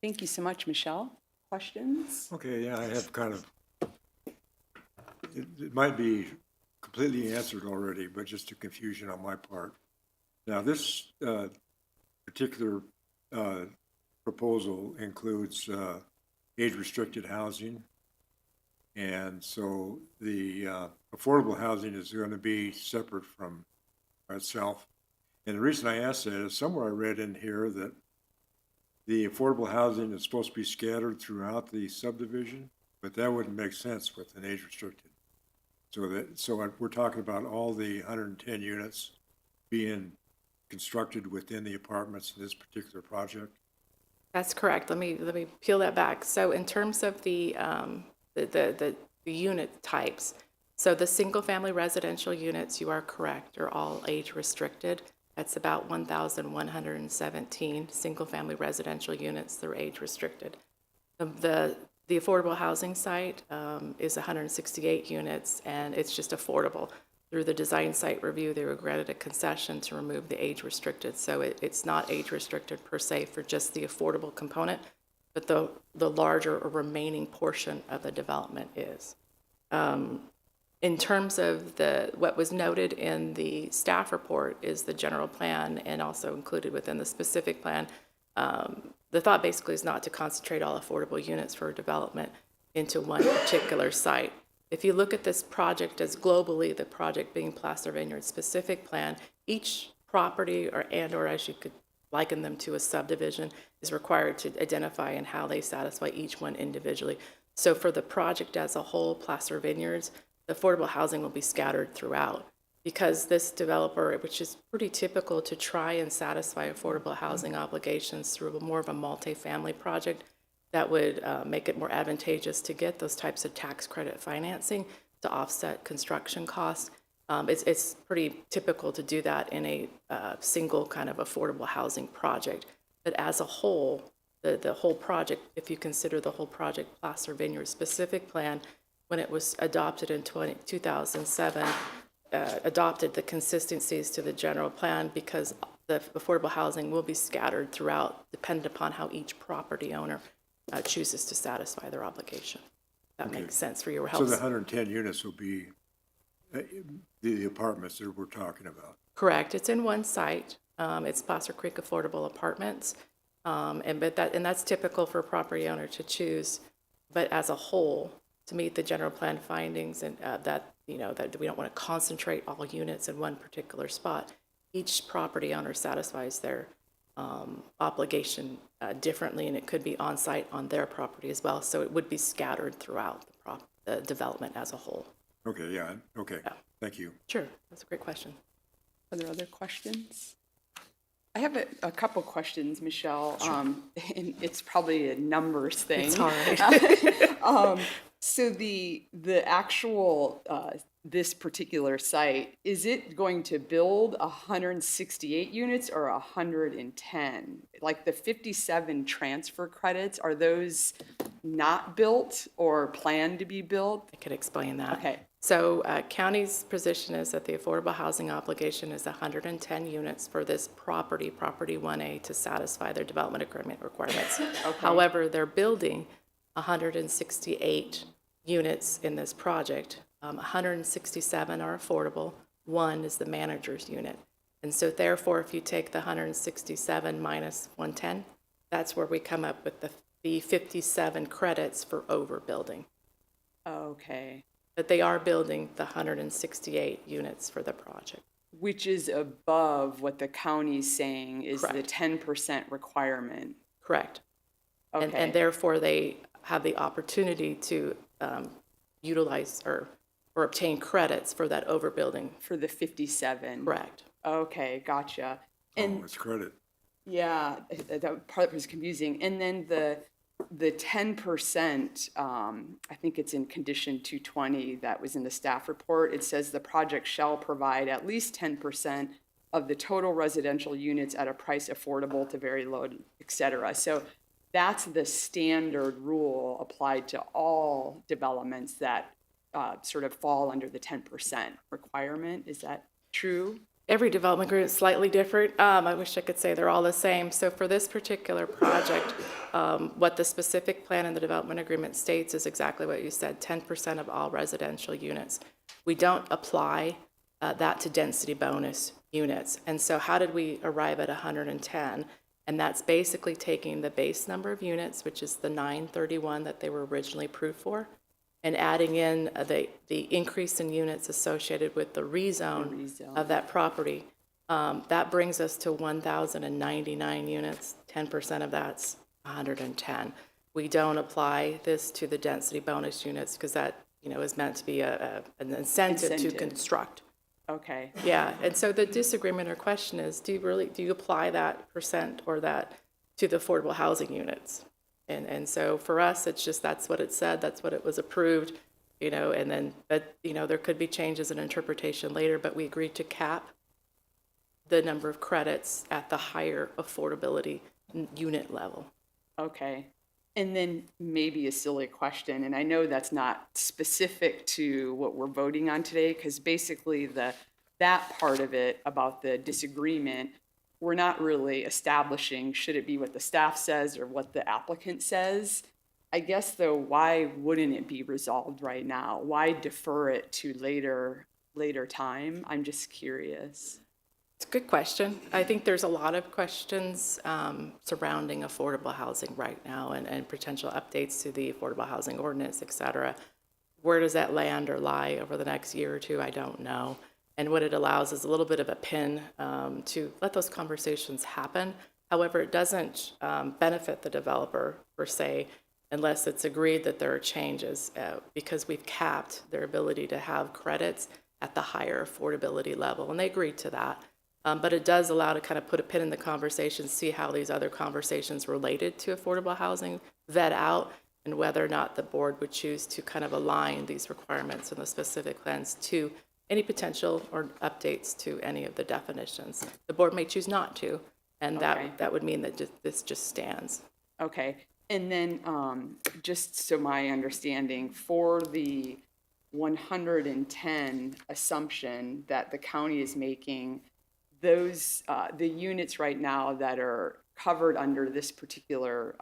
Thank you so much, Michelle. Questions? Okay, yeah, I have kind of, it might be completely answered already, but just a confusion on my part. Now, this particular proposal includes age-restricted housing, and so the affordable housing is going to be separate from itself. And the reason I asked that is somewhere I read in here that the affordable housing is supposed to be scattered throughout the subdivision, but that wouldn't make sense with an age-restricted. So we're talking about all the 110 units being constructed within the apartments in this particular project? That's correct. Let me peel that back. So in terms of the unit types, so the single-family residential units, you are correct, are all age-restricted. That's about 1,117 single-family residential units that are age-restricted. The affordable housing site is 168 units, and it's just affordable. Through the design site review, they were granted a concession to remove the age-restricted, so it's not age-restricted per se for just the affordable component, but the larger or remaining portion of the development is. In terms of what was noted in the staff report is the general plan, and also included within the specific plan. The thought basically is not to concentrate all affordable units for development into one particular site. If you look at this project as globally, the project being Placer Vineyard specific plan, each property or as you could liken them to a subdivision is required to identify and how they satisfy each one individually. So for the project as a whole, Placer Vineyards, the affordable housing will be scattered throughout, because this developer, which is pretty typical to try and satisfy affordable housing obligations through more of a multifamily project, that would make it more advantageous to get those types of tax credit financing to offset construction costs. It's pretty typical to do that in a single kind of affordable housing project. But as a whole, the whole project, if you consider the whole project Placer Vineyard specific plan, when it was adopted in 2007, adopted the consistencies to the general plan, because the affordable housing will be scattered throughout, dependent upon how each property owner chooses to satisfy their obligation. That makes sense for your house. So the 110 units will be the apartments that we're talking about? Correct. It's in one site. It's Placer Creek Affordable Apartments. And that's typical for a property owner to choose. But as a whole, to meet the general plan findings, and that that we don't want to concentrate all units in one particular spot. Each property owner satisfies their obligation differently, and it could be on-site on their property as well. So it would be scattered throughout the development as a whole. Okay, yeah, okay, Yeah. thank you. Sure, that's a great question. Are there other questions? I have a couple questions, Michelle. And it's probably a numbers thing. It's all right. So the actual, this particular site, is it going to build 168 units or 110? Like the 57 transfer credits, are those not built or planned to be built? I could explain that. Okay. So county's position is that the affordable housing obligation is 110 units for this property 1A, to satisfy their development agreement requirements. However, they're building 168 units in this project. 167 are affordable. 1 is the manager's unit. And so therefore, if you take the 167 minus 110, that's where we come up with the 57 credits for overbuilding. Okay. But they are building the 168 units for the project. Which is above what the county's saying is the Correct. 10% requirement. Correct. Okay. And therefore, they have the opportunity to utilize or obtain credits for that overbuilding. For the 57. Correct. Okay, gotcha. Oh, And it's credit. yeah, that part was confusing. And then the 10%, I think it's in condition 220 that was in the staff report. It says the project shall provide at least 10% of the total residential units at a price affordable to very low, et cetera. So that's the standard rule applied to all developments that sort of fall under the 10% requirement. Is that true? Every development agreement is slightly different. I wish I could say they're all the same. So for this particular project, what the specific plan in the development agreement states is exactly what you said, 10% of all residential units. We don't apply that to density bonus units. And so how did we arrive at 110? And that's basically taking the base number of units, which is the 931 that they were originally approved for, and adding in the increase in units associated with the rezone of that property. That brings us to 1,099 units. 10% of that's 110. We don't apply this to the density bonus units because that, is meant to be an incentive to construct. Okay. Yeah, and so the disagreement or question is, do you apply that percent or that to the affordable housing units? And so for us, it's just, that's what it said, that's what it was approved, and then, but, there could be changes in interpretation later, but we agreed to cap the number of credits at the higher affordability unit level. Okay. And then maybe a silly question, and I know that's not specific to what we're voting on today, because basically that part of it about the disagreement, we're not really establishing, should it be what the staff says or what the applicant says? I guess, though, why wouldn't it be resolved right now? Why defer it to later time? I'm just curious. It's a good question. I think there's a lot of questions surrounding affordable housing right now and potential updates to the affordable housing ordinance, et cetera. Where does that land or lie over the next year or two? I don't know. And what it allows is a little bit of a pin to let those conversations happen. However, it doesn't benefit the developer per se unless it's agreed that there are changes because we've capped their ability to have credits at the higher affordability level. And they agreed to that. But it does allow to kind of put a pin in the conversation, see how these other conversations related to affordable housing vet out, and whether or not the board would choose to kind of align these requirements and the specific plans to any potential or updates to any of the definitions. The board may choose not to, and Okay. that would mean that this just stands. Okay. And then just so my understanding, for the 110 assumption that the county is making, those, the units right now that are covered under this particular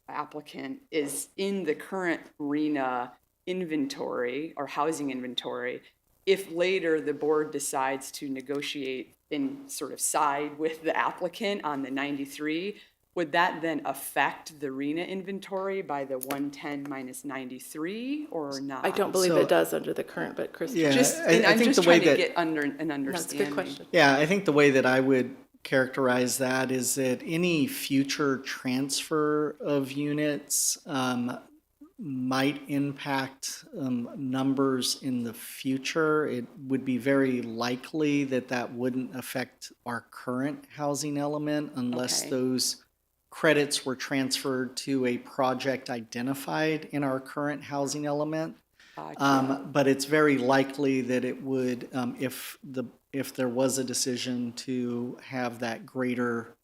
applicant is in the current RENA inventory or housing inventory. If later the board decides to negotiate and sort of side with the applicant on the 93, would that then affect the RENA inventory by the 110 minus 93 or not? I don't believe So- it does under the current, but Chris. Yeah, Just, I and I'm think just the way trying to that- get under an No, it's a understanding. good question. Yeah, I think the way that I would characterize that is that any future transfer of units might impact numbers in the future. It would be very likely that that wouldn't affect our current housing element unless Okay. those credits were transferred to a project identified in our current housing element. But it's very likely that it would, if there was a decision to have that greater,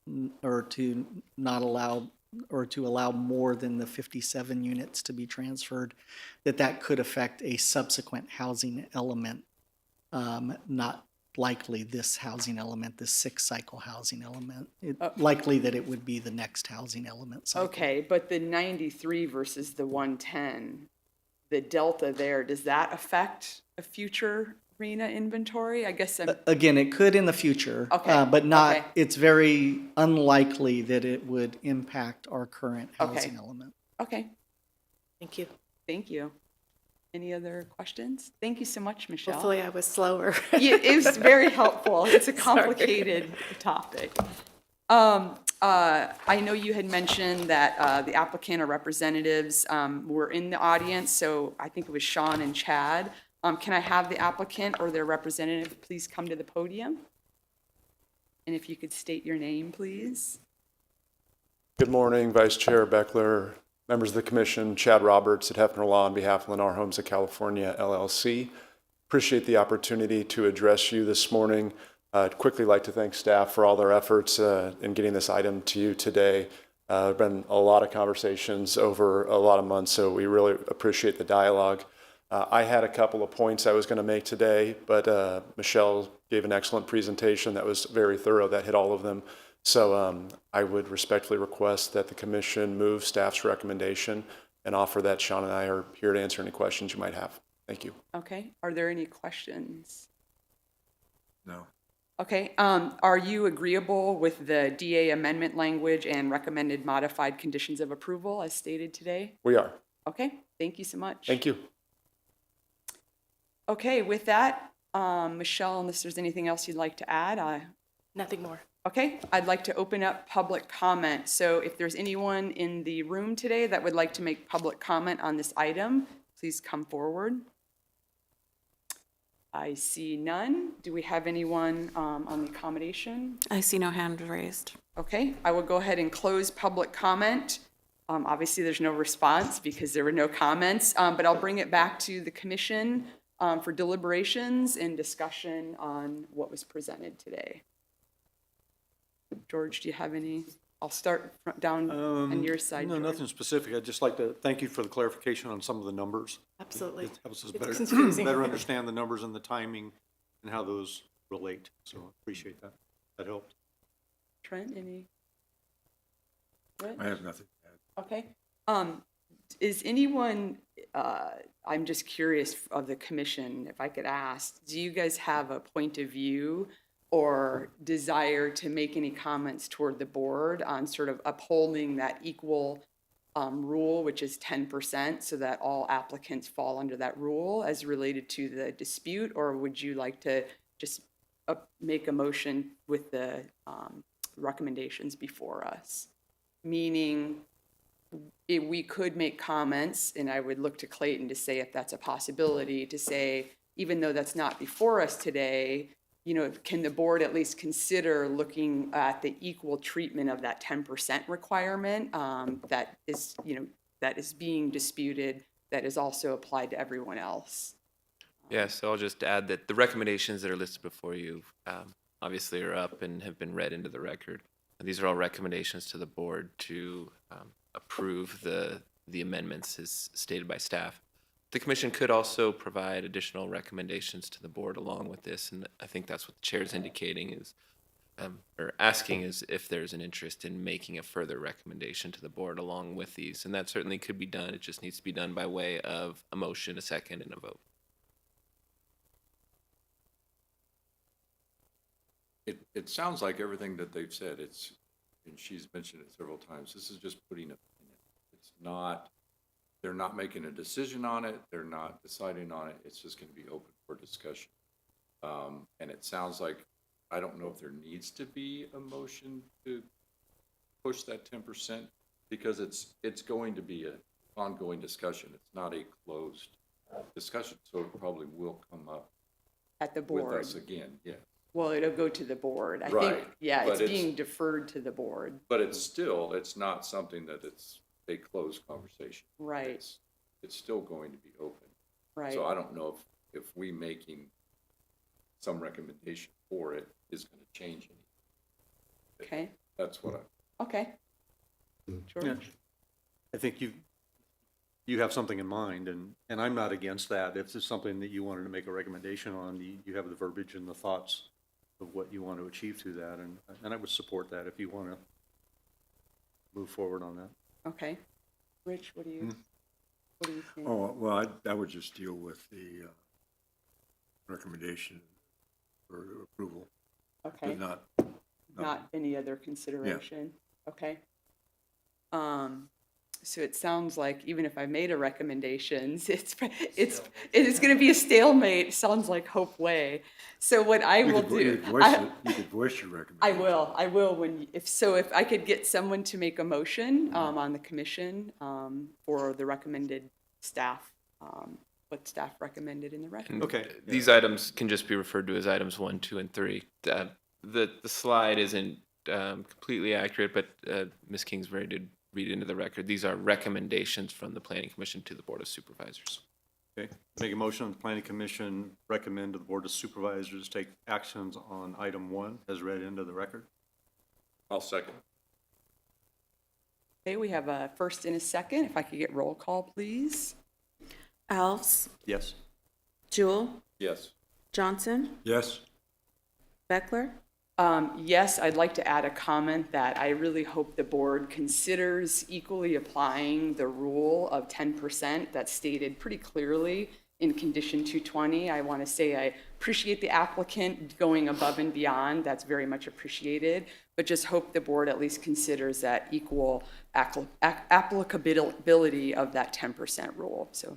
or to not allow, or to allow more than the 57 units to be transferred, that could affect a subsequent housing element, not likely this housing element, this 6-cycle housing element. Likely that it would be the next housing element cycle. Okay, but the 93 versus the 110, the delta there, does that affect a future RENA inventory? I guess I'm, Again, it could in the future. Okay, But not, okay. it's very unlikely that it would impact our current Okay. housing element. okay, Thank you. thank you. Any other questions? Thank you so much, Michelle. Hopefully I was slower. Yeah, it was very helpful. It's a complicated topic. I know you had mentioned that the applicant or representatives were in the audience, so I think it was Sean and Chad. Can I have the applicant or their representative please come to the podium? And if you could state your name, please. Good morning, Vice Chair Beckler, members of the Commission, Chad Roberts at Hefner Law on behalf of Lennar Homes of California, LLC. Appreciate the opportunity to address you this morning. I'd quickly like to thank staff for all their efforts in getting this item to you today. There have been a lot of conversations over a lot of months, so we really appreciate the dialogue. I had a couple of points I was going to make today, but Michelle gave an excellent presentation that was very thorough, that hit all of them. So I would respectfully request that the Commission move staff's recommendation and offer that Sean and I are here to answer any questions you might have. Thank you. Okay, are there any questions? No. Okay, are you agreeable with the DA amendment language and recommended modified conditions of approval as stated today? We are. Okay, thank you so much. Thank you. Okay, with that, Michelle, unless there's anything else you'd like to add, Nothing more. okay, I'd like to open up public comment. So if there's anyone in the room today that would like to make public comment on this item, please come forward. I see none. Do we have anyone on the accommodation? I see no hand raised. Okay, I will go ahead and close public comment. Obviously, there's no response because there were no comments, but I'll bring it back to the commission for deliberations and discussion on what was presented today. George, do you have any? I'll start down on your side. No, George. nothing specific. I'd just like to thank you for the clarification on some of the numbers. Absolutely. It helps us It's better, confusing. better understand the numbers and the timing and how those relate. So I appreciate that. That helped. Trent, any? I have nothing to add. Okay. Is anyone, I'm just curious of the commission, if I could ask, do you guys have a point of view or desire to make any comments toward the board on sort of upholding that equal rule, which is 10%, so that all applicants fall under that rule as related to the dispute? Or would you like to just make a motion with the recommendations before us? Meaning, if we could make comments, and I would look to Clayton to say if that's a possibility, to say, even though that's not before us today, you know, can the board at least consider looking at the equal treatment of that 10% requirement that is, you know, that is being disputed, that is also applied to everyone else? Yeah, so I'll just add that the recommendations that are listed before you obviously are up and have been read into the record. And these are all recommendations to the board to approve the amendments as stated by staff. The commission could also provide additional recommendations to the board along with this, and I think that's what the chair is indicating is, or asking is if there's an interest in making a further recommendation to the board along with these, and that certainly could be done. It just needs to be done by way of a motion, a second, and a vote. It sounds like everything that they've said, it's and she's mentioned it several times, this is just putting a pin in it. It's not, they're not making a decision on it, they're not deciding on it, it's just gonna be open for discussion. And it sounds like, I don't know if there needs to be a motion to push that 10%, because it's going to be an ongoing discussion. It's not a closed discussion, so it probably will come up At the with board. us again, yeah. Well, it'll go to the board. I think, Right, yeah, it's but it's- being deferred to the board. But it's not something that it's a closed conversation. Right, It's still going to be open. right. So I don't know if we making some recommendation for it is gonna change anything. Okay, That's what okay. Yeah. George? I think you have something in mind, and I'm not against that. If it's something that you wanted to make a recommendation on, you have the verbiage and the thoughts of what you want to achieve through that, and I would support that if you want to move forward on that. Okay. Rich, what do you think? Oh, well, I would just deal with the recommendation for approval, Okay, but not any other consideration? Okay. So it sounds like even if I made a recommendations, it's gonna be a stalemate, sounds like Hope Way. So what I will do. You could voice your recommendation. I will if I could get someone to make a motion, on the commission, for the recommended staff, what staff recommended in the record. And Okay. These items can just be referred to as items 1, 2, and 3. The slide isn't completely accurate, but Ms. Kingsbury did read into the record. These are recommendations from the Planning Commission to the Board of Supervisors. Okay, make a motion on the planning commission, recommend to the board of supervisors take actions on item 1 as read into the record. I'll second. Okay, we have a first and a second. If I could get roll call, please. Alves, Yes. Jewel, Yes. Johnson, Yes? Beckler, Yes, I'd like to add a comment that I really hope the board considers equally applying the rule of 10% that's stated pretty clearly in condition 220. I want to say I appreciate the applicant going above and beyond. That's very much appreciated, but just hope the board at least considers that equal applicability of that 10% rule. So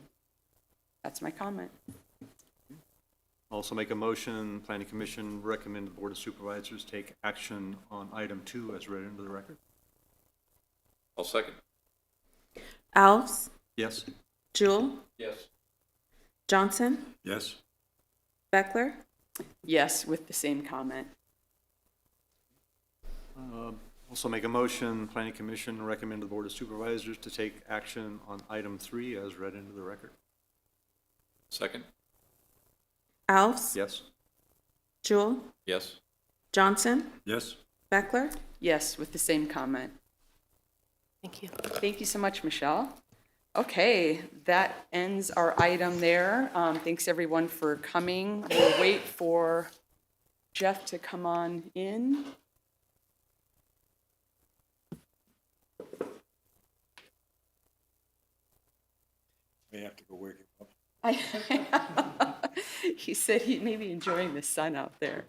that's my comment. Also make a motion, planning commission recommend the board of supervisors take action on item 2 as read into the record. I'll second. Alves, Yes. Jewel, Yes. Johnson, Yes? Beckler, Yes, with the same comment. Also make a motion, planning commission recommend to the board of supervisors to take action on item 3 as read into the record. Second. Alves, Yes. Jewel, Yes. Johnson, Yes? Beckler, Yes, with the same comment. Thank you. Thank you so much, Michelle. Okay, that ends our item there. Thanks, everyone, for coming. We'll wait for Jeff to come on in. May have to go wake him up. He said he may be enjoying the sun out there.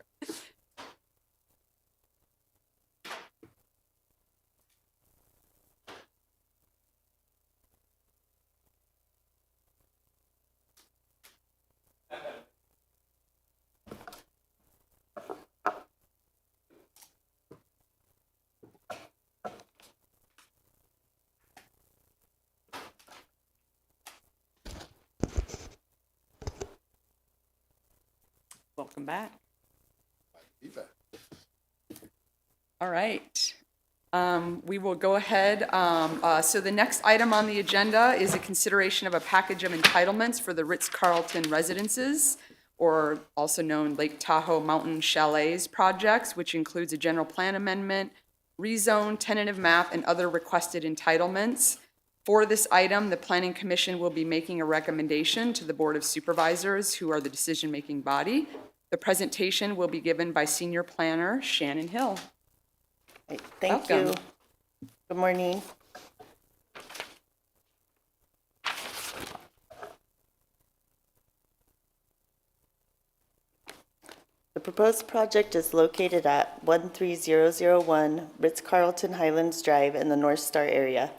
Welcome back. All right. We will go ahead. So the next item on the agenda is a consideration of a package of entitlements for the Ritz-Carlton Residences, or also known Lake Tahoe Mountain Chalets projects, which includes a general plan amendment, rezone, tentative map, and other requested entitlements. For this item, the Planning Commission will be making a recommendation to the Board of Supervisors, who are the decision-making body. The presentation will be given by Senior Planner Shannon Hill. Thank Welcome. you. Good morning. The proposed project is located at 13001 Ritz-Carlton Highlands Drive in the North Star area.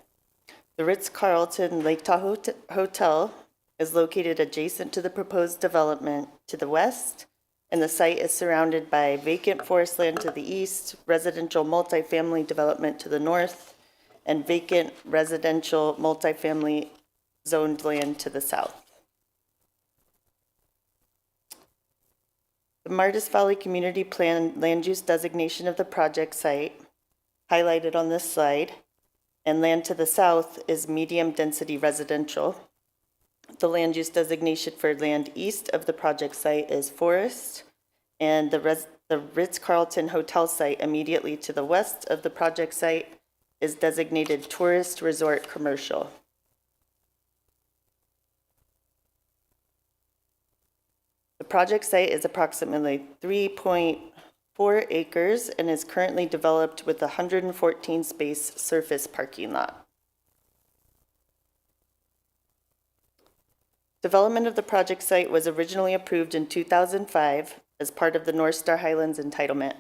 The Ritz-Carlton Lake Tahoe Hotel is located adjacent to the proposed development to the west, and the site is surrounded by vacant forest land to the east, residential multifamily development to the north, and vacant residential multifamily zoned land to the south. The Martis Valley Community Plan land use designation of the project site, highlighted on this slide, and land to the south is medium-density residential. The land use designation for land east of the project site is forest, and the Ritz-Carlton Hotel site immediately to the west of the project site is designated tourist resort commercial. The project site is approximately 3.4 acres and is currently developed with a 114 space surface parking lot. Development of the project site was originally approved in 2005 as part of the North Star Highlands entitlement.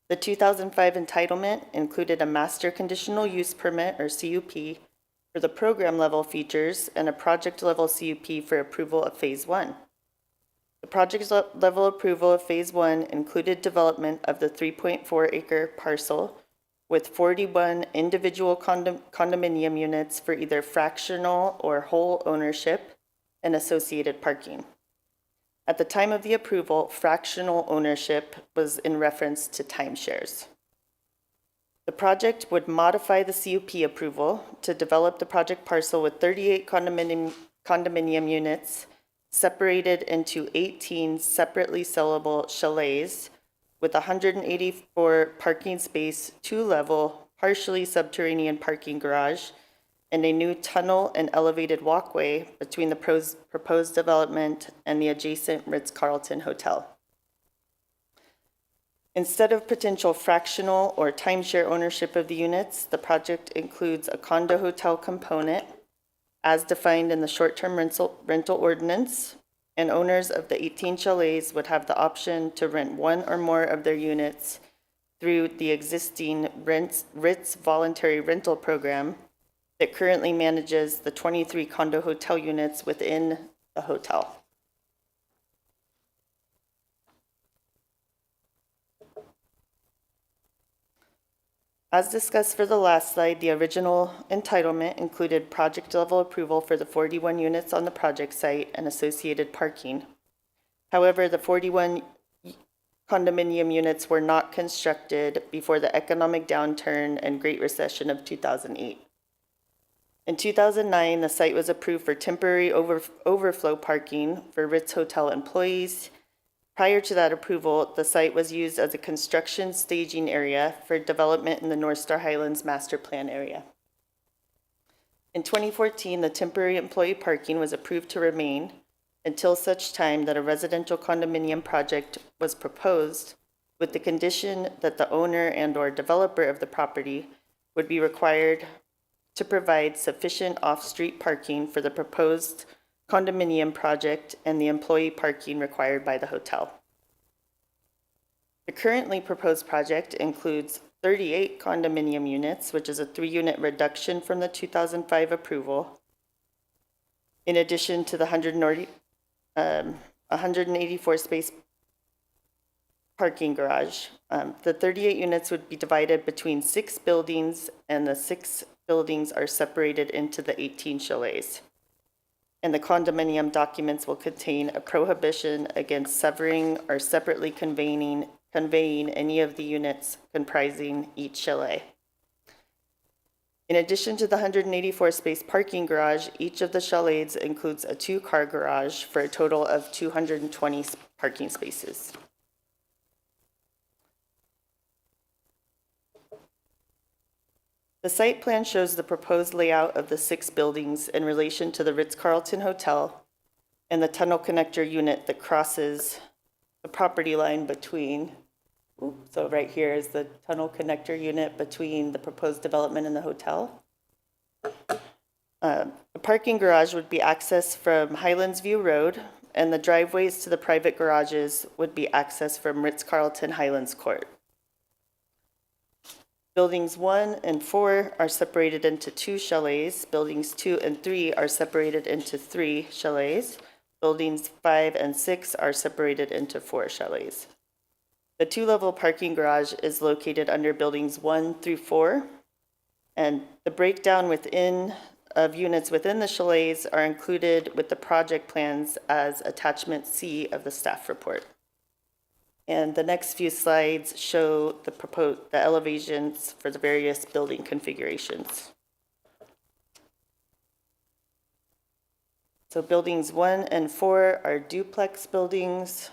The 2005 entitlement included a master conditional use permit, or CUP, for the program level features and a project level CUP for approval of phase 1. The project level approval of phase 1 included development of the 3.4 acre parcel with 41 individual condominium units for either fractional or whole ownership and associated parking. At the time of the approval, fractional ownership was in reference to timeshares. The project would modify the CUP approval to develop the project parcel with 38 condominium units separated into 18 separately sellable chalets with 184 parking space, 2-level, partially subterranean parking garage, and a new tunnel and elevated walkway between the proposed development and the adjacent Ritz-Carlton Hotel. Instead of potential fractional or timeshare ownership of the units, the project includes a condo hotel component as defined in the short-term rental ordinance, and owners of the 18 chalets would have the option to rent one or more of their units through the existing Ritz voluntary rental program that currently manages the 23 condo hotel units within the hotel. As discussed for the last slide, the original entitlement included project level approval for the 41 units on the project site and associated parking. However, the 41 condominium units were not constructed before the economic downturn and Great Recession of 2008. In 2009, the site was approved for temporary overflow parking for Ritz Hotel employees. Prior to that approval, the site was used as a construction staging area for development in the North Star Highlands master plan area. In 2014, the temporary employee parking was approved to remain until such time that a residential condominium project was proposed with the condition that the owner and/or developer of the property would be required to provide sufficient off-street parking for the proposed condominium project and the employee parking required by the hotel. The currently proposed project includes 38 condominium units, which is a 3-unit reduction from the 2005 approval, in addition to the 184 space parking garage. The 38 units would be divided between 6 buildings, and the 6 buildings are separated into the 18 chalets. And the condominium documents will contain a prohibition against severing or separately conveying any of the units comprising each chalet. In addition to the 184 space parking garage, each of the chalets includes a 2-car garage for a total of 220 parking spaces. The site plan shows the proposed layout of the 6 buildings in relation to the Ritz-Carlton Hotel and the tunnel connector unit that crosses the property line between, so right here is the tunnel connector unit between the proposed development and the hotel. The parking garage would be accessed from Highlands View Road and the driveways to the private garages would be accessed from Ritz-Carlton Highlands Court. Buildings 1 and 4 are separated into 2 chalets. Buildings 2 and 3 are separated into 3 chalets. Buildings 5 and 6 are separated into 4 chalets. The 2-level parking garage is located under buildings 1 through 4, and the breakdown of units within the chalets are included with the project plans as attachment C of the staff report. And the next few slides show the elevations for the various building configurations. So buildings 1 and 4 are duplex buildings.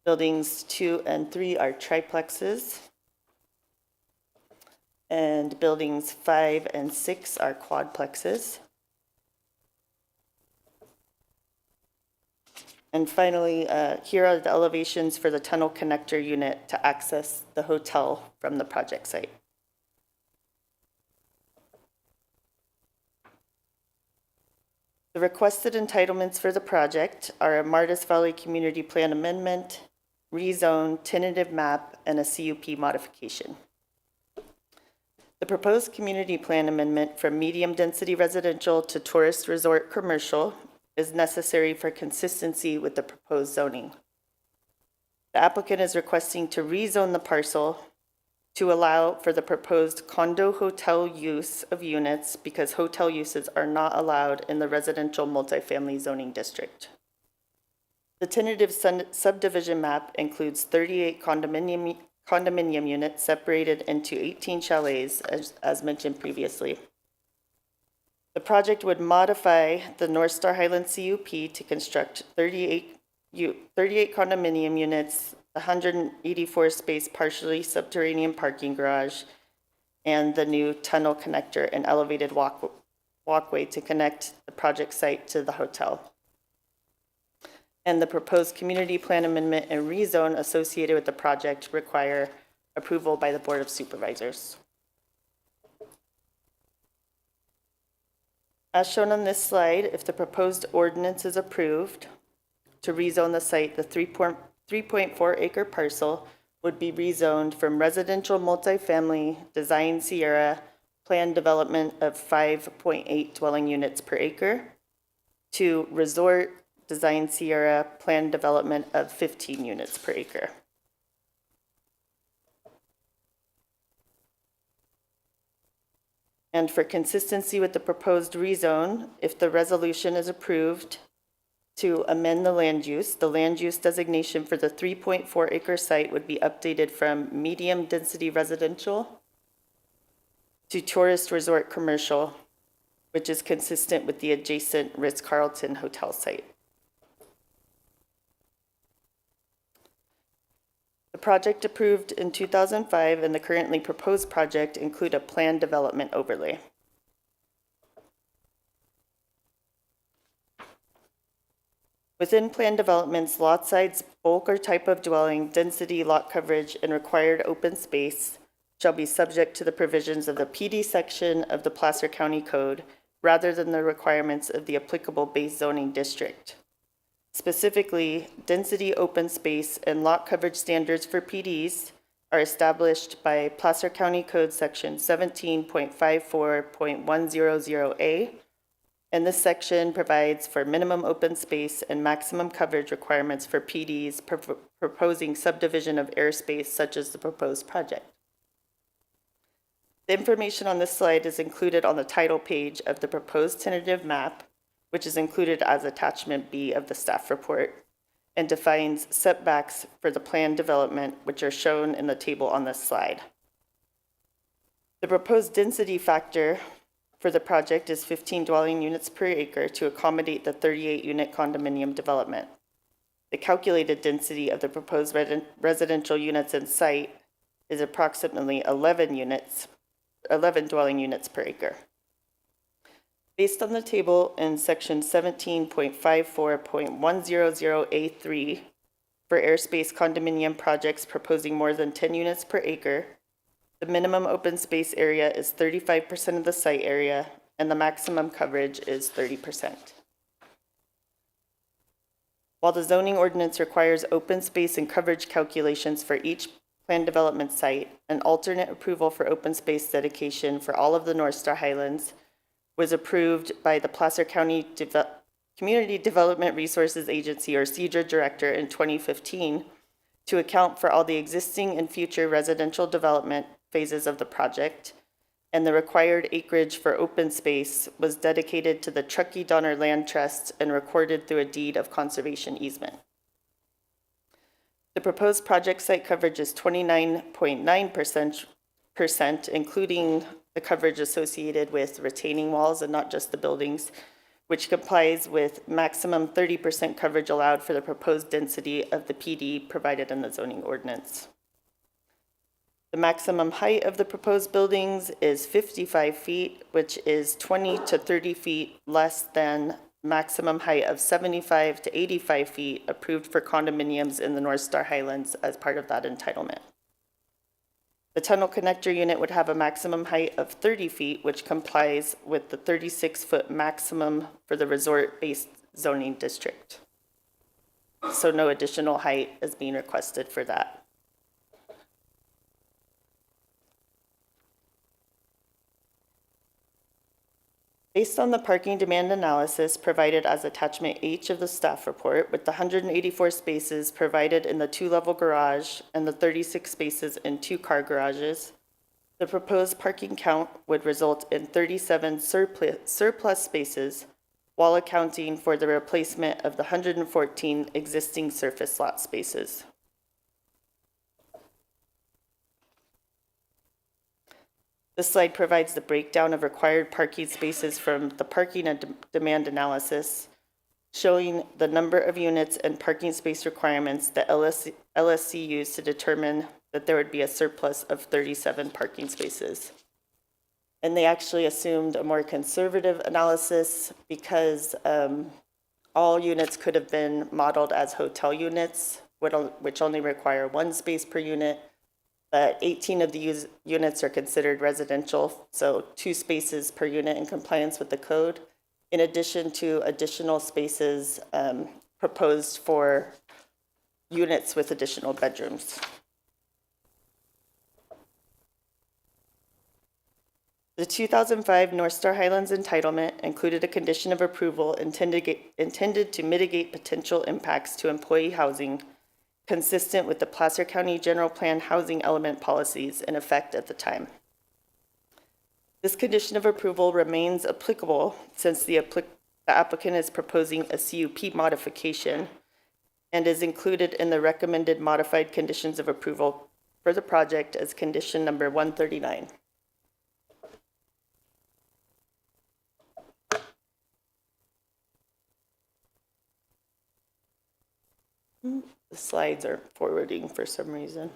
Buildings 2 and 3 are triplexes. And buildings 5 and 6 are quadplexes. And finally, here are the elevations for the tunnel connector unit to access the hotel from the project site. The requested entitlements for the project are a Martis Valley Community Plan amendment, rezone, tentative map, and a CUP modification. The proposed community plan amendment from medium-density residential to tourist resort commercial is necessary for consistency with the proposed zoning. The applicant is requesting to rezone the parcel to allow for the proposed condo hotel use of units because hotel uses are not allowed in the residential multifamily zoning district. The tentative subdivision map includes 38 condominium units separated into 18 chalets, as mentioned previously. The project would modify the North Star Highlands CUP to construct 38 condominium units, 184-space partially subterranean parking garage, and the new tunnel connector and elevated walkway to connect the project site to the hotel. And the proposed community plan amendment and rezone associated with the project require approval by the Board of Supervisors. As shown on this slide, if the proposed ordinance is approved to rezone the site, the 3.4 acre parcel would be rezoned from residential multifamily design Sierra planned development of 5.8 dwelling units per acre to resort design Sierra planned development of 15 units per acre. And for consistency with the proposed rezone, if the resolution is approved to amend the land use designation for the 3.4 acre site would be updated from medium density residential to tourist resort commercial, which is consistent with the adjacent Ritz-Carlton hotel site. The project approved in 2005 and the currently proposed project include a planned development overlay. Within planned developments, lot size, bulk or type of dwelling, density, lot coverage, and required open space shall be subject to the provisions of the PD section of the Placer County Code rather than the requirements of the applicable base zoning district. Specifically, density, open space, and lot coverage standards for PDs are established by Placer County Code Section 17.54.100A, and this section provides for minimum open space and maximum coverage requirements for PDs proposing subdivision of airspace such as the proposed project. The information on this slide is included on the title page of the proposed tentative map, which is included as attachment B of the staff report, and defines setbacks for the planned development, which are shown in the table on this slide. The proposed density factor for the project is 15 dwelling units per acre to accommodate the 38-unit condominium development. The calculated density of the proposed residential units in site is approximately 11 dwelling units per acre. Based on the table in section 17.54.100A3 for airspace condominium projects proposing more than 10 units per acre, the minimum open space area is 35% of the site area and the maximum coverage is 30%. While the zoning ordinance requires open space and coverage calculations for each planned development site, an alternate approval for open space dedication for all of the North Star Highlands was approved by the Placer County Community Development Resources Agency, or CDRA director, in 2015 to account for all the existing and future residential development phases of the project, and the required acreage for open space was dedicated to the Truckee Donner Land Trust and recorded through a deed of conservation easement. The proposed project site coverage is 29.9%, including the coverage associated with retaining walls and not just the buildings, which complies with maximum 30% coverage allowed for the proposed density of the PD provided in the zoning ordinance. The maximum height of the proposed buildings is 55 feet, which is 20 to 30 feet less than maximum height of 75 to 85 feet approved for condominiums in the North Star Highlands as part of that entitlement. The tunnel connector unit would have a maximum height of 30 feet, which complies with the 36-foot maximum for the resort-based zoning district. So no additional height is being requested for that. Based on the parking demand analysis provided as attachment H of the staff report, with the 184 spaces provided in the 2-level garage and the 36 spaces in 2-car garages, the proposed parking count would result in 37 surplus spaces while accounting for the replacement of the 114 existing surface lot spaces. This slide provides the breakdown of required parking spaces from the parking and demand analysis, showing the number of units and parking space requirements that LSC used to determine that there would be a surplus of 37 parking spaces. And they actually assumed a more conservative analysis because all units could have been modeled as hotel units, which only require 1 space per unit. But 18 of the units are considered residential, so 2 spaces per unit in compliance with the code, in addition to additional spaces proposed for units with additional bedrooms. The 2005 North Star Highlands entitlement included a condition of approval intended to mitigate potential impacts to employee housing, consistent with the Placer County General Plan housing element policies in effect at the time. This condition of approval remains applicable since the applicant is proposing a CUP modification and is included in the recommended modified conditions of approval for the project as condition number 139. The slides are forwarding for some reason.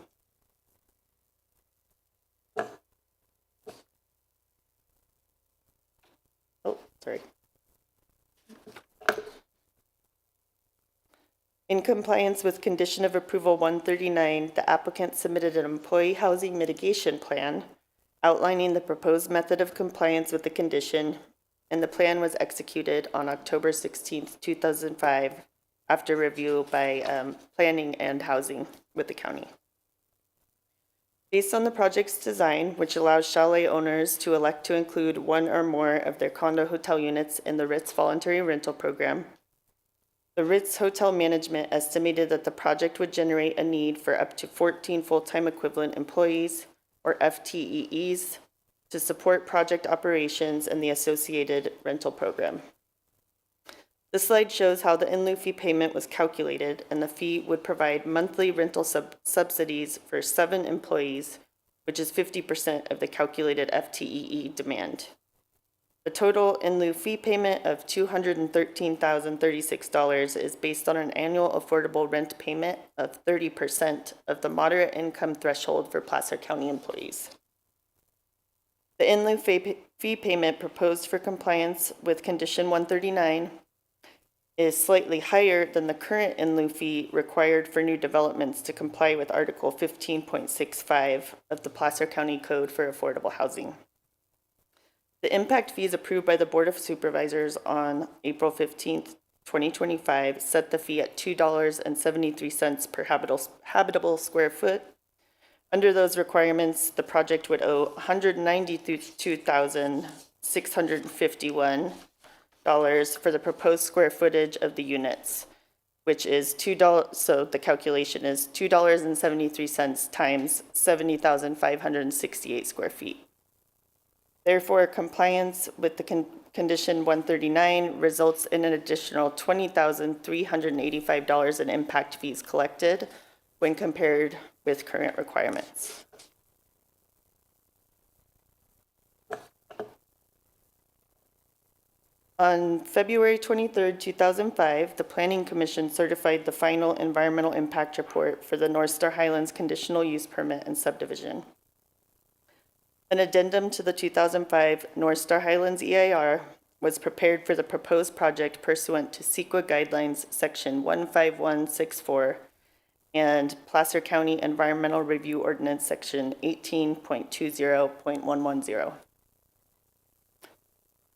Oh, sorry. In compliance with condition of approval 139, the applicant submitted an employee housing mitigation plan outlining the proposed method of compliance with the condition, and the plan was executed on October 16th, 2005, after review by planning and housing with the county. Based on the project's design, which allows chalet owners to elect to include 1 or more of their condo hotel units in the Ritz voluntary rental program, the Ritz Hotel Management estimated that the project would generate a need for up to 14 full-time equivalent employees, or FTEs, to support project operations and the associated rental program. This slide shows how the in-lieu fee payment was calculated, and the fee would provide monthly rental subsidies for 7 employees, which is 50% of the calculated FTE demand. The total in-lieu fee payment of $213,036 is based on an annual affordable rent payment of 30% of the moderate income threshold for Placer County employees. The in-lieu fee payment proposed for compliance with condition 139 is slightly higher than the current in-lieu fee required for new developments to comply with Article 15.65 of the Placer County Code for Affordable Housing. The impact fees approved by the Board of Supervisors on April 15th, 2025, set the fee at $2.73 per habitable square foot. Under those requirements, the project would owe $192,651 for the proposed square footage of the units, which is $2, so the calculation is $2.73 times 70,568 square feet. Therefore, compliance with the condition 139 results in an additional $20,385 in impact fees collected when compared with current requirements. On February 23, 2005, the Planning Commission certified the final environmental impact report for the North Star Highlands conditional use permit and subdivision. An addendum to the 2005 North Star Highlands EIR was prepared for the proposed project pursuant to CEQA guidelines section 15164 and Placer County Environmental Review Ordinance section 18.20.110.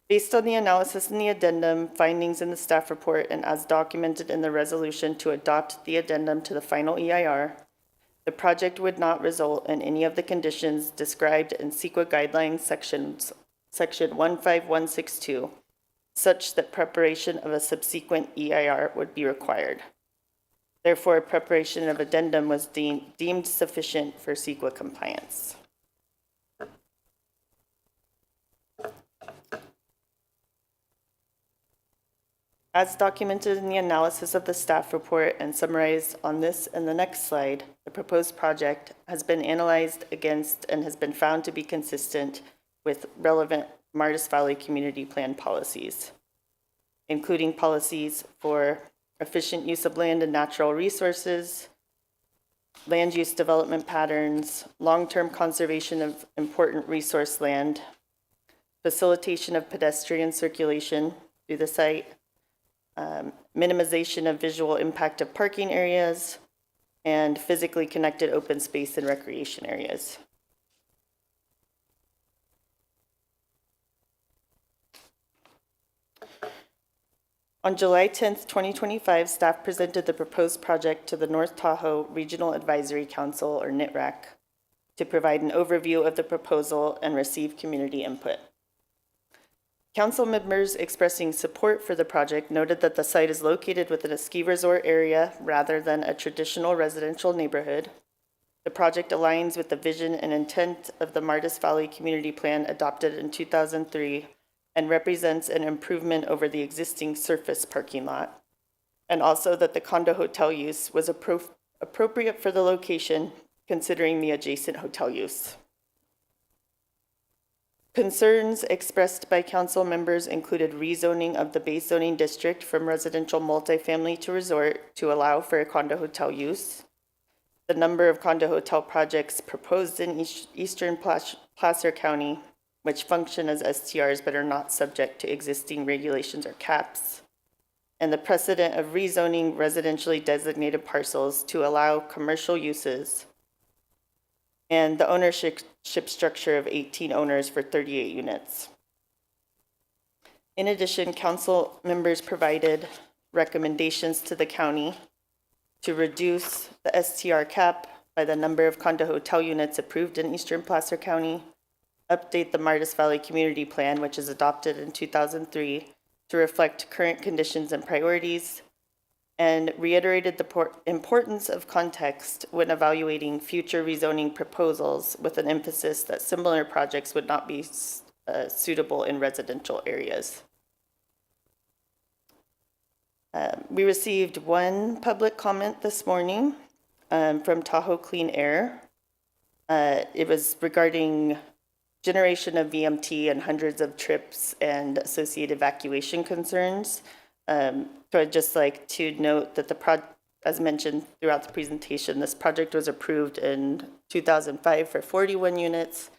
Based on the analysis in the addendum, findings in the staff report, and as documented in the resolution to adopt the addendum to the final EIR, the project would not result in any of the conditions described in CEQA guidelines section 15162, such that preparation of a subsequent EIR would be required. Therefore, preparation of addendum was deemed sufficient for CEQA compliance. As documented in the analysis of the staff report and summarized on this and the next slide, the proposed project has been analyzed against and has been found to be consistent with relevant Martis Valley Community Plan policies, including policies for efficient use of land and natural resources, land use development patterns, long-term conservation of important resource land, facilitation of pedestrian circulation through the site, minimization of visual impact of parking areas, and physically connected open space and recreation areas. On July 10th, 2025, staff presented the proposed project to the North Tahoe Regional Advisory Council, or NITRAC, to provide an overview of the proposal and receive community input. Council members expressing support for the project noted that the site is located within a ski resort area rather than a traditional residential neighborhood. The project aligns with the vision and intent of the Martis Valley Community Plan adopted in 2003 and represents an improvement over the existing surface parking lot, and also that the condo hotel use was appropriate for the location considering the adjacent hotel use. Concerns expressed by council members included rezoning of the base zoning district from residential multifamily to resort to allow for a condo hotel use, the number of condo hotel projects proposed in eastern Placer County, which function as STRs but are not subject to existing regulations or caps, and the precedent of rezoning residentially designated parcels to allow commercial uses, and the ownership structure of 18 owners for 38 units. In addition, council members provided recommendations to the county to reduce the STR cap by the number of condo hotel units approved in eastern Placer County, update the Martis Valley Community Plan, which is adopted in 2003, to reflect current conditions and priorities, and reiterated the importance of context when evaluating future rezoning proposals, with an emphasis that similar projects would not be suitable in residential areas. We received one public comment this morning from Tahoe Clean Air. It was regarding generation of VMT and hundreds of trips and associated evacuation concerns. So I'd just like to note that as mentioned throughout the presentation, this project was approved in 2005 for 41 units,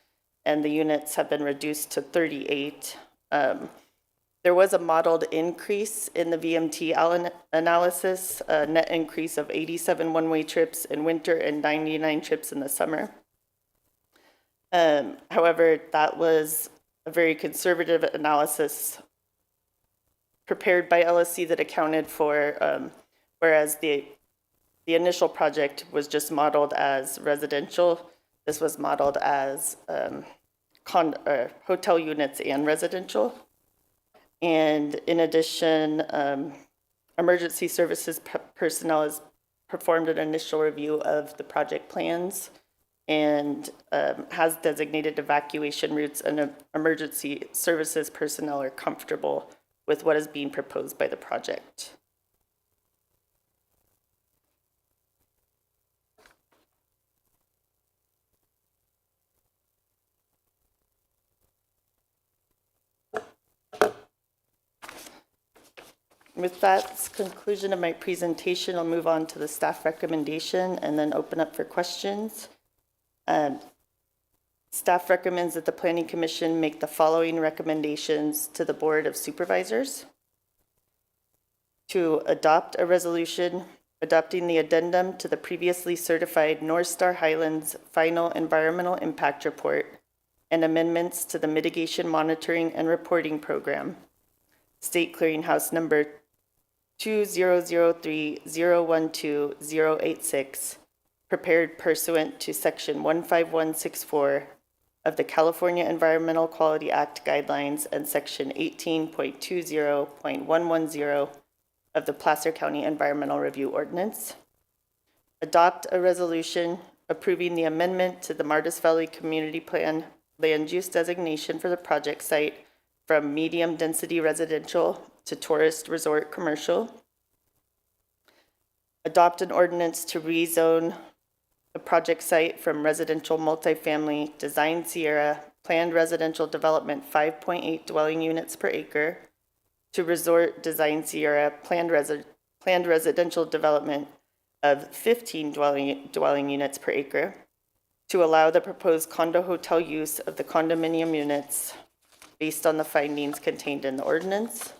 and the units have been reduced to 38. There was a modeled increase in the VMT analysis, a net increase of 87 one-way trips in winter and 99 trips in the summer. However, that was a very conservative analysis prepared by LSC that accounted for, whereas the initial project was just modeled as residential, this was modeled as hotel units and residential. And in addition, emergency services personnel has performed an initial review of the project plans and has designated evacuation routes, and emergency services personnel are comfortable with what is being proposed by the project. With that conclusion of my presentation, I'll move on to the staff recommendation and then open up for questions. Staff recommends that the Planning Commission make the following recommendations to the Board of Supervisors: to adopt a resolution adopting the addendum to the previously certified North Star Highlands Final Environmental Impact Report and amendments to the Mitigation Monitoring and Reporting Program, State Clearinghouse number 2003-012-086, prepared pursuant to Section 15164 of the California Environmental Quality Act guidelines and Section 18.20.110 of the Placer County Environmental Review Ordinance. Adopt a resolution approving the amendment to the Martis Valley Community Plan land use designation for the project site from medium-density residential to tourist resort commercial. Adopt an ordinance to rezone the project site from residential multifamily Design Sierra planned residential development 5.8 dwelling units per acre to resort Design Sierra planned residential development of 15 dwelling units per acre, to allow the proposed condo hotel use of the condominium units based on the findings contained in the ordinance.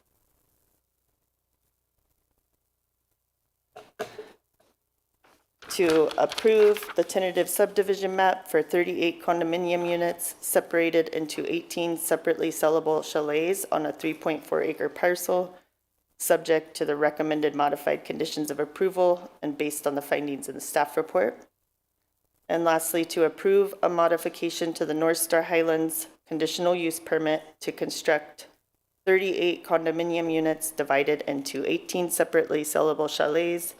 To approve the tentative subdivision map for 38 condominium units separated into 18 separately sellable chalets on a 3.4 acre parcel, subject to the recommended modified conditions of approval and based on the findings in the staff report. And lastly, to approve a modification to the North Star Highlands conditional use permit to construct 38 condominium units divided into 18 separately sellable chalets,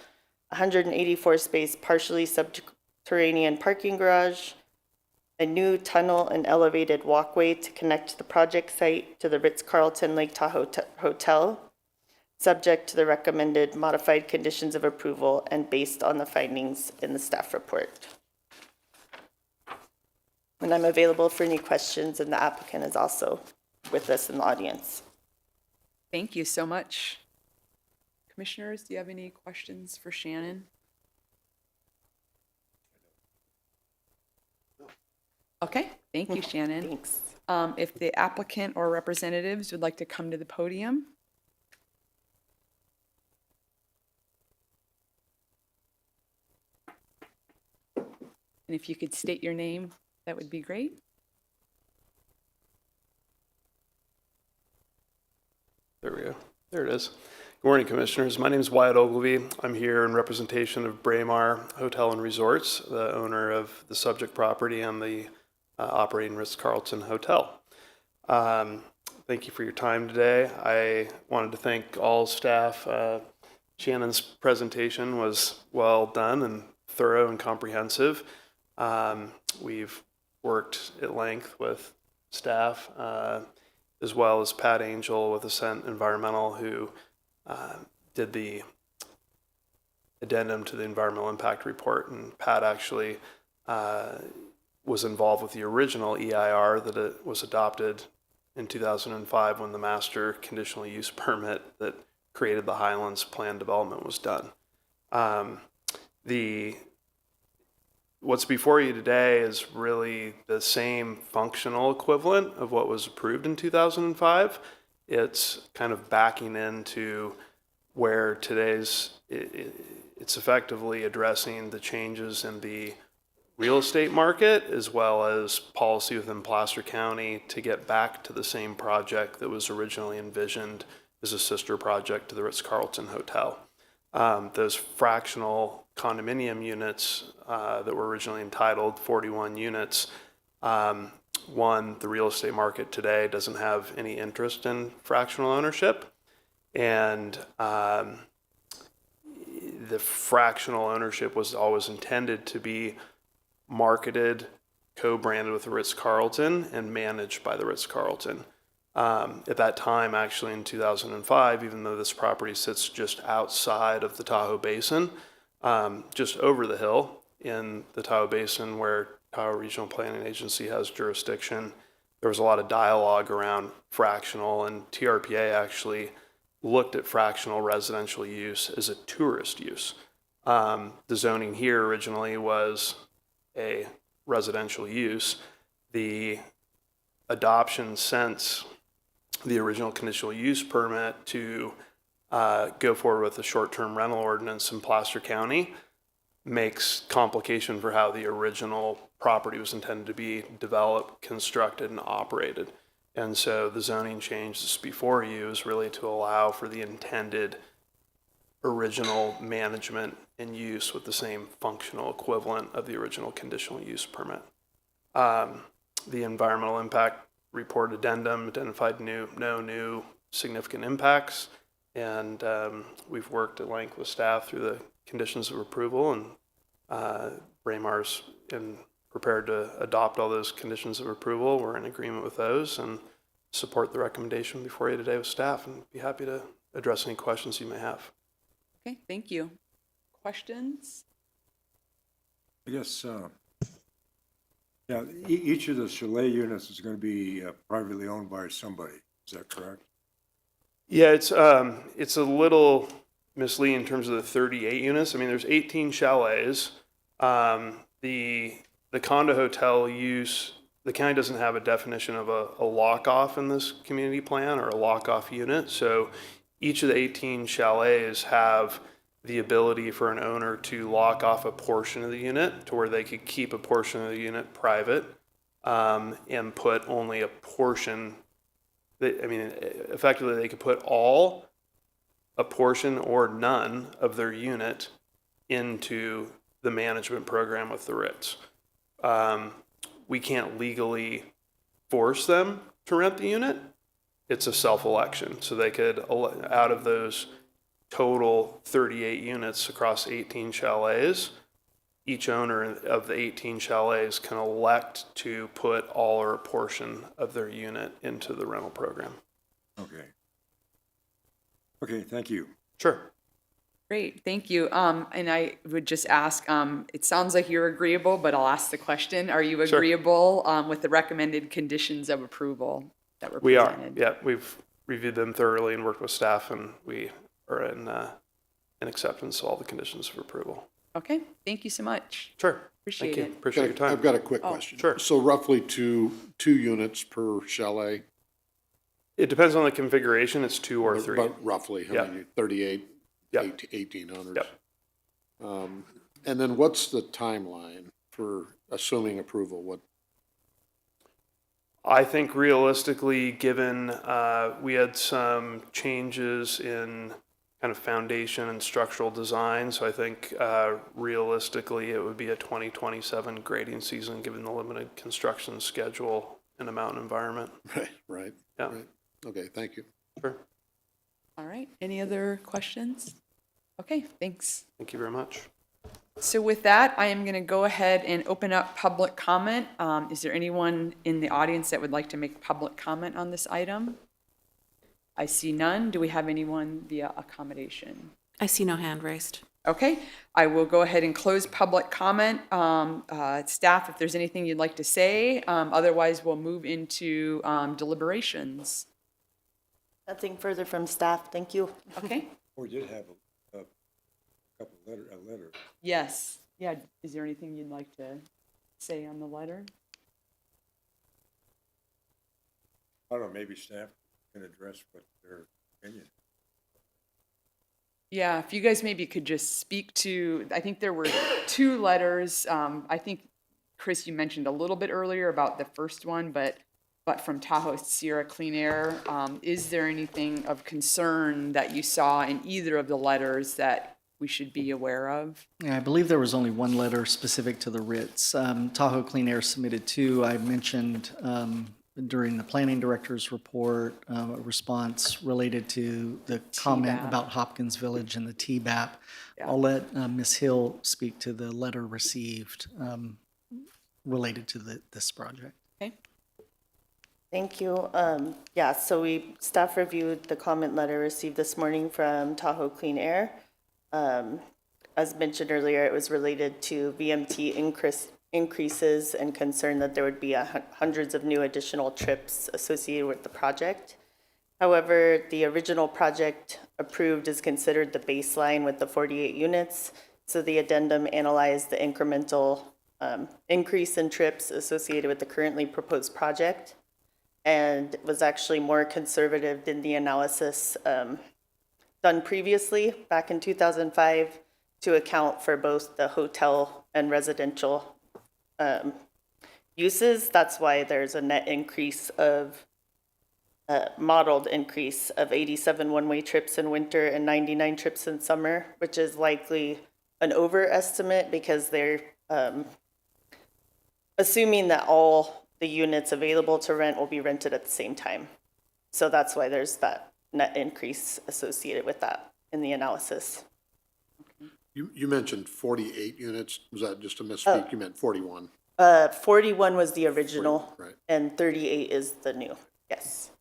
184 space partially subterranean parking garage, a new tunnel and elevated walkway to connect the project site to the Ritz-Carlton Lake Tahoe Hotel, subject to the recommended modified conditions of approval and based on the findings in the staff report. And I'm available for any questions, and the applicant is also with us in the audience. Thank you so much. Commissioners, do you have any questions for Shannon? Okay, thank you, Shannon. Thanks. If the applicant or representatives would like to come to the podium. And if you could state your name, that would be great. There we go. There it is. Good morning, Commissioners. My name is Wyatt Ogilvy. I'm here in representation of Braemar Hotel and Resorts, the owner of the subject property and the operating Ritz-Carlton Hotel. Thank you for your time today. I wanted to thank all staff. Shannon's presentation was well done and thorough and comprehensive. We've worked at length with staff, as well as Pat Angel with Ascent Environmental, who did the addendum to the environmental impact report. And Pat actually was involved with the original EIR that it was adopted in 2005 when the master conditional use permit that created the Highlands plan development was done. What's before you today is really the same functional equivalent of what was approved in 2005. It's kind of backing into where it's effectively addressing the changes in the real estate market as well as policy within Placer County to get back to the same project that was originally envisioned is a sister project to the Ritz-Carlton Hotel. Those fractional condominium units that were originally entitled 41 units, one, the real estate market today doesn't have any interest in fractional ownership, and the fractional ownership was always intended to be marketed, co-branded with the Ritz-Carlton, and managed by the Ritz-Carlton. At that time, actually in 2005, even though this property sits just outside of the Tahoe Basin, just over the hill in the Tahoe Basin where Tahoe Regional Planning Agency has jurisdiction, there was a lot of dialogue around fractional, and TRPA actually looked at fractional residential use as a tourist use. The zoning here originally was a residential use. The adoption since the original conditional use permit to go forward with the short-term rental ordinance in Placer County makes complication for how the original property was intended to be developed, constructed, and operated. And so the zoning change that's before you is really to allow for the intended original management and use with the same functional equivalent of the original conditional use permit. The environmental impact report addendum identified no new significant impacts, and we've worked at length with staff through the conditions of approval, and Braymar's prepared to adopt all those conditions of approval. We're in agreement with those and support the recommendation before you today with staff, and be happy to address any questions you may have. Okay, thank you. Questions? I guess, yeah, each of the chalet units is going to be privately owned by somebody. Is that correct? Yeah, it's a little misleading in terms of the 38 units. I mean, there's 18 chalets. The condo hotel use, the county doesn't have a definition of a lock-off in this community plan or a lock-off unit. So each of the 18 chalets have the ability for an owner to lock off a portion of the unit to where they could keep a portion of the unit private and put only a portion. Effectively, they could put all, a portion, or none of their unit into the management program with the Ritz. We can't legally force them to rent the unit. It's a self-election. So they could, out of those total 38 units across 18 chalets, each owner of the 18 chalets can elect to put all or a portion of their unit into the rental program. Okay. Okay, thank you. Sure. Great, thank you. And I would just ask, it sounds like you're agreeable, but I'll ask the question. Are you Sure. agreeable with the recommended conditions of approval that were We are. presented? Yeah, we've reviewed them thoroughly and worked with staff, and we are in acceptance of all the conditions of approval. Okay, thank you so much. Sure. Appreciate Thank you. it. Appreciate your time. I've got a quick Oh, question. sure. So roughly two units per chalet? It depends on the configuration. It's 2 or 3. But roughly, how Yeah. many? 38, Yeah. 18 owners? Yep. And then what's the timeline for assuming approval? What? I think realistically, given we had some changes in kind of foundation and structural design, so I think realistically it would be a 2027 grading season given the limited construction schedule in a mountain environment. Right. Yeah. Right. Okay, thank you. Sure. All right, any other questions? Okay, thanks. Thank you very much. So with that, I am going to go ahead and open up public comment. Is there anyone in the audience that would like to make public comment on this item? I see none. Do we have anyone via accommodation? I see no hand raised. Okay, I will go ahead and close public comment. Staff, if there's anything you'd like to say, otherwise we'll move into deliberations. Nothing further from staff. Thank you. Okay, We did have a couple letter. yes. Yeah, is there anything you'd like to say on the letter? I don't know, maybe staff can address what their opinion. Yeah, if you guys maybe could just speak to, I think there were 2 letters. I think, Chris, you mentioned a little bit earlier about the first one, but but from Tahoe Sierra Clean Air. Is there anything of concern that you saw in either of the letters that we should be aware of? Yeah, I believe there was only one letter specific to the Ritz. Tahoe Clean Air submitted two. I mentioned during the planning director's report a response related to the comment TBAP. about Hopkins Village and the TBAP. Yeah. I'll let Ms. Hill speak to the letter received related to this project. Okay. Thank you. Yeah, so staff reviewed the comment letter received this morning from Tahoe Clean Air. As mentioned earlier, it was related to VMT increases and concern that there would be hundreds of new additional trips associated with the project. However, the original project approved is considered the baseline with the 48 units. So the addendum analyzed the incremental increase in trips associated with the currently proposed project, and was actually more conservative than the analysis done previously back in 2005 to account for both the hotel and residential uses. That's why there's a net increase of modeled increase of 87 one-way trips in winter and 99 trips in summer, which is likely an overestimate because they're assuming that all the units available to rent will be rented at the same time. So that's why there's that net increase associated with that in the analysis. You mentioned 48 units. Was that just a misspeak? You meant 41. 41 was the original, Right. and 38 is the new. Yes.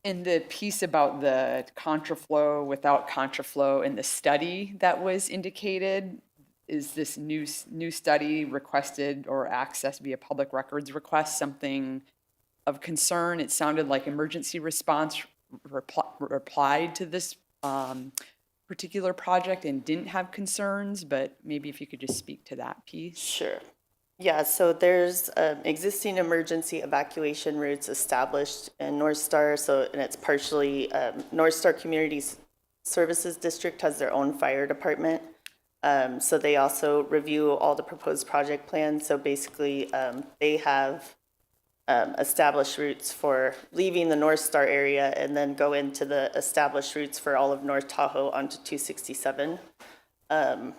And the piece about the contraflow without contraflow in the study that was indicated, is this new study requested or accessed via public records request something of concern? It sounded like emergency response replied to this particular project and didn't have concerns, but maybe if you could just speak to that piece. Sure. Yeah, so there's existing emergency evacuation routes established in North Star. And it's partially, North Star Community Services District has their own fire department. So they also review all the proposed project plans. So basically, they have established routes for leaving the North Star area and then go into the established routes for all of North Tahoe onto 267. And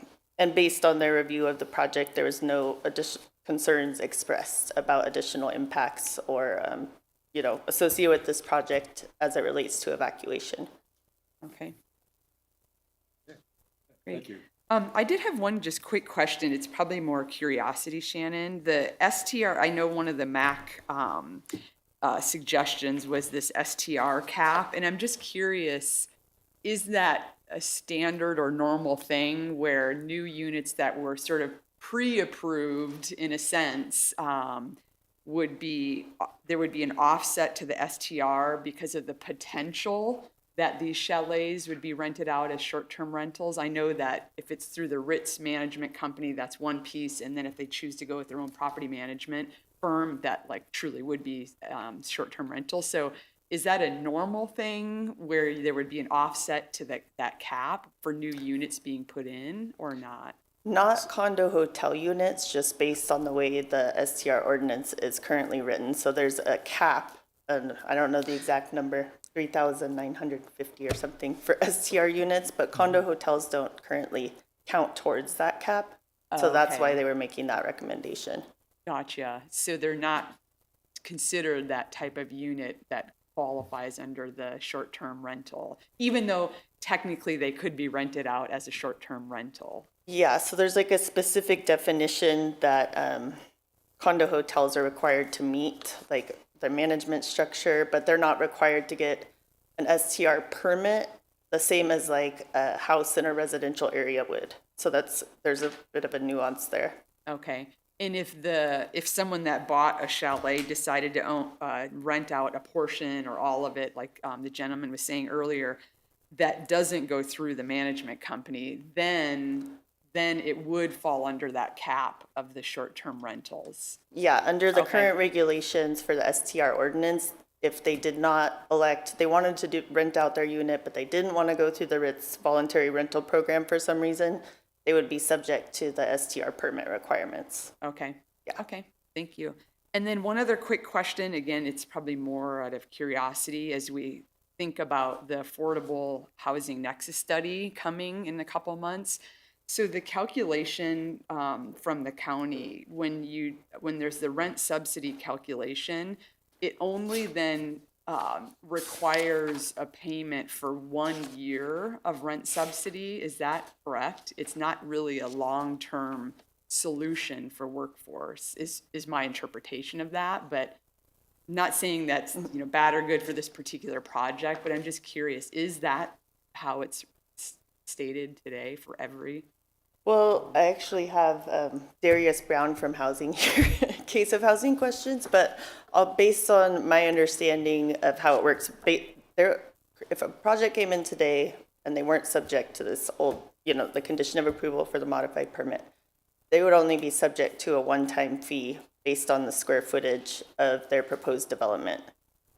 based on their review of the project, there was no additional concerns expressed about additional impacts or, associated with this project as it relates to evacuation. Okay. Great. Thank you. I did have one just quick question. It's probably more curiosity, Shannon. The STR, I know one of the MAC suggestions was this STR cap, and I'm just curious, is that a standard or normal thing where new units that were sort of pre-approved in a sense there would be an offset to the STR because of the potential that these chalets would be rented out as short-term rentals? I know that if it's through the Ritz management company, that's one piece, and then if they choose to go with their own property management firm, that like truly would be short-term rental. So is that a normal thing where there would be an offset to that cap for new units being put in or not? Not condo hotel units, just based on the way the STR ordinance is currently written. So there's a cap, and I don't know the exact number, 3,950 or something for STR units, but condo hotels don't currently count towards that cap. So that's why they were making that recommendation. Gotcha. So they're not considered that type of unit that qualifies under the short-term rental, even though technically they could be rented out as a short-term rental. Yeah, so there's like a specific definition that condo hotels are required to meet, like their management structure, but they're not required to get an STR permit, the same as like a house in a residential area would. So there's a bit of a nuance there. Okay. And if someone that bought a chalet decided to rent out a portion or all of it, like the gentleman was saying earlier, that doesn't go through the management company, then it would fall under that cap of the short-term rentals. Yeah, under the Okay. current regulations for the STR ordinance, if they did not elect, they wanted to rent out their unit, but they didn't want to go through the Ritz voluntary rental program for some reason, they would be subject to the STR permit requirements. Okay. Yeah. Okay. Thank you. And then one other quick question, again, it's probably more out of curiosity as we think about the Affordable Housing Nexus study coming in a couple months. So the calculation from the county, when there's the rent subsidy calculation, it only then requires a payment for 1 year of rent subsidy. Is that correct? It's not really a long-term solution for workforce, is my interpretation of that. But not saying that's, bad or good for this particular project, but I'm just curious, is that how it's stated today for every? Well, I actually have Darius Brown from Housing here, Case of Housing Questions, but based on my understanding of how it works, if a project came in today and they weren't subject to this old, the condition of approval for the modified permit, they would only be subject to a one-time fee based on the square footage of their proposed development.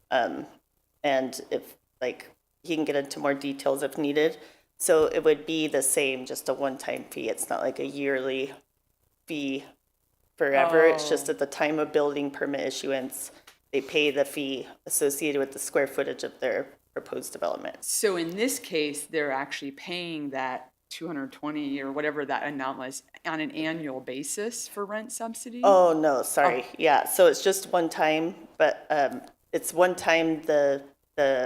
And if, he can get into more details if needed. So it would be the same, just a one-time fee. It's not like a yearly fee forever. It's just at the time of building permit issuance, they pay the fee associated with the square footage of their proposed development. So in this case, they're actually paying that 220 or whatever that amount was on an annual basis for rent subsidy? Oh, no, sorry. Yeah, so it's just one time, but it's one time, the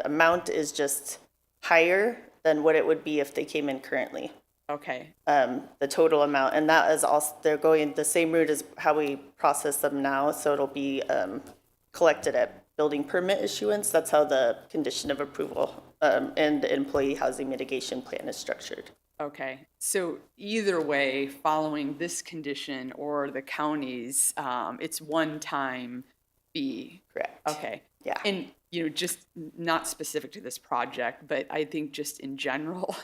amount is just higher than what it would be if they came in currently. Okay. The total amount, and that is also, they're going the same route as how we process them now, so it'll be collected at building permit issuance. That's how the condition of approval and the employee housing mitigation plan is structured. Okay, so either way, following this condition or the county's, it's one-time fee. Correct. Okay. Yeah. And, just not specific to this project, but I think just in general,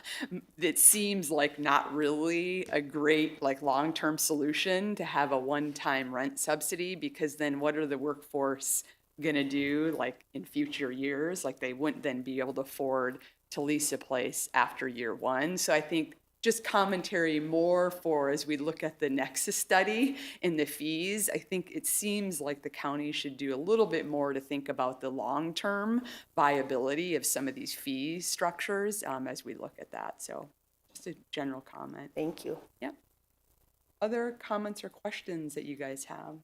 it seems like not really a great, long-term solution to have a one-time rent subsidy, because then what are the workforce gonna do, in future years? They wouldn't then be able to afford to lease a place after year one. So I think just commentary more for as we look at the Nexus study and the fees, I think it seems like the county should do a little bit more to think about the long-term viability of some of these fee structures as we look at that. So just a general comment. Thank you. Yep. Other comments or questions that you guys have?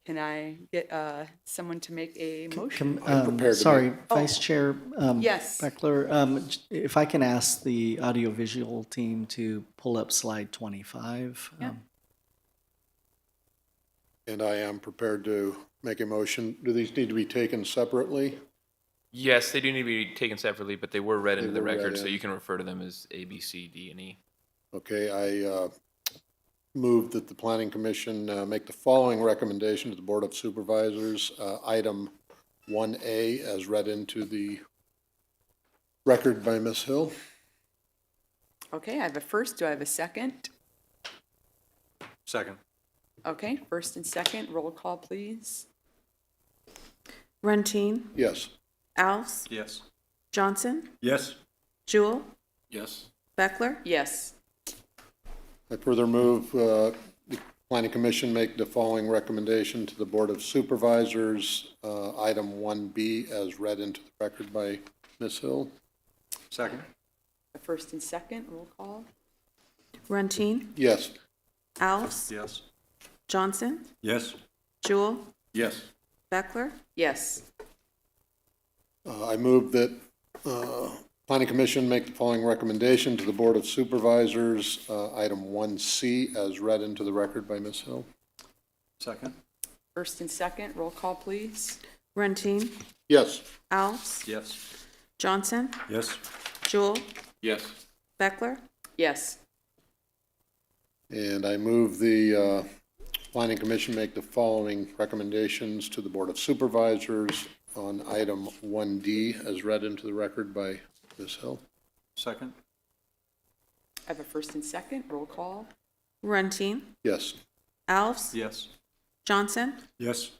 Can I get someone to make a motion? Sorry, Vice Chair Yes. Beckler, if I can ask the audiovisual team to pull up slide 25. Yeah. And I am prepared to make a motion. Do these need to be taken separately? Yes, they do need to be taken separately, but they were read into the were read record, so in. you can refer to them as A, B, C, D, and E. Okay, I move that the Planning Commission make the following recommendation to the Board of Supervisors. Item 1A as read into the record by Ms. Hill. Okay, I have a first. Do I have a second? Second. Okay, first and second, roll call, please. Runtine, Yes. Alves, Yes. Johnson, Yes. Jewel, Yes. Beckler, Yes. I further move the Planning Commission make the following recommendation to the Board of Supervisors. Item 1B as read into the record by Ms. Hill. Second. A first and second, roll call. Runtine, Yes. Alves, Yes. Johnson, Yes. Jewel, Yes. Beckler, Yes. I move that Planning Commission make the following recommendation to the Board of Supervisors. Item 1C as read into the record by Ms. Hill. Second. First and second, roll call, please. Runtine, Yes. Alves, Yes. Johnson, Yes. Jewel, Yes. Beckler, Yes. And I move the Planning Commission make the following recommendations to the Board of Supervisors on item 1D as read into the record by Ms. Hill. Second. I have a first and second, roll call. Runtine, Yes. Alves, Yes. Johnson, Yes.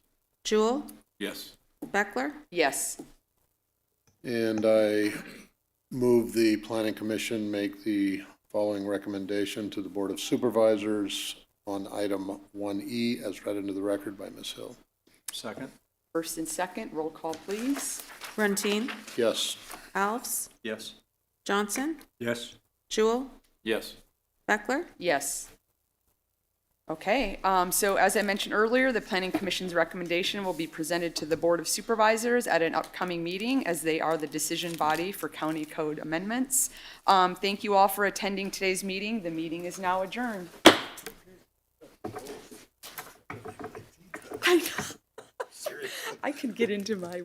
Jewel, Yes. Beckler, Yes. And I move the Planning Commission make the following recommendation to the Board of Supervisors on item 1E as read into the record by Ms. Hill. Second? First and second, roll call, please. Runtine, Yes. Alves, Yes. Johnson, Yes. Jewel, Yes. Beckler. Yes. Okay, so as I mentioned earlier, the Planning Commission's recommendation will be presented to the Board of Supervisors at an upcoming meeting, as they are the decision body for county code amendments. Thank you all for attending today's meeting. The meeting is now adjourned. I can get into my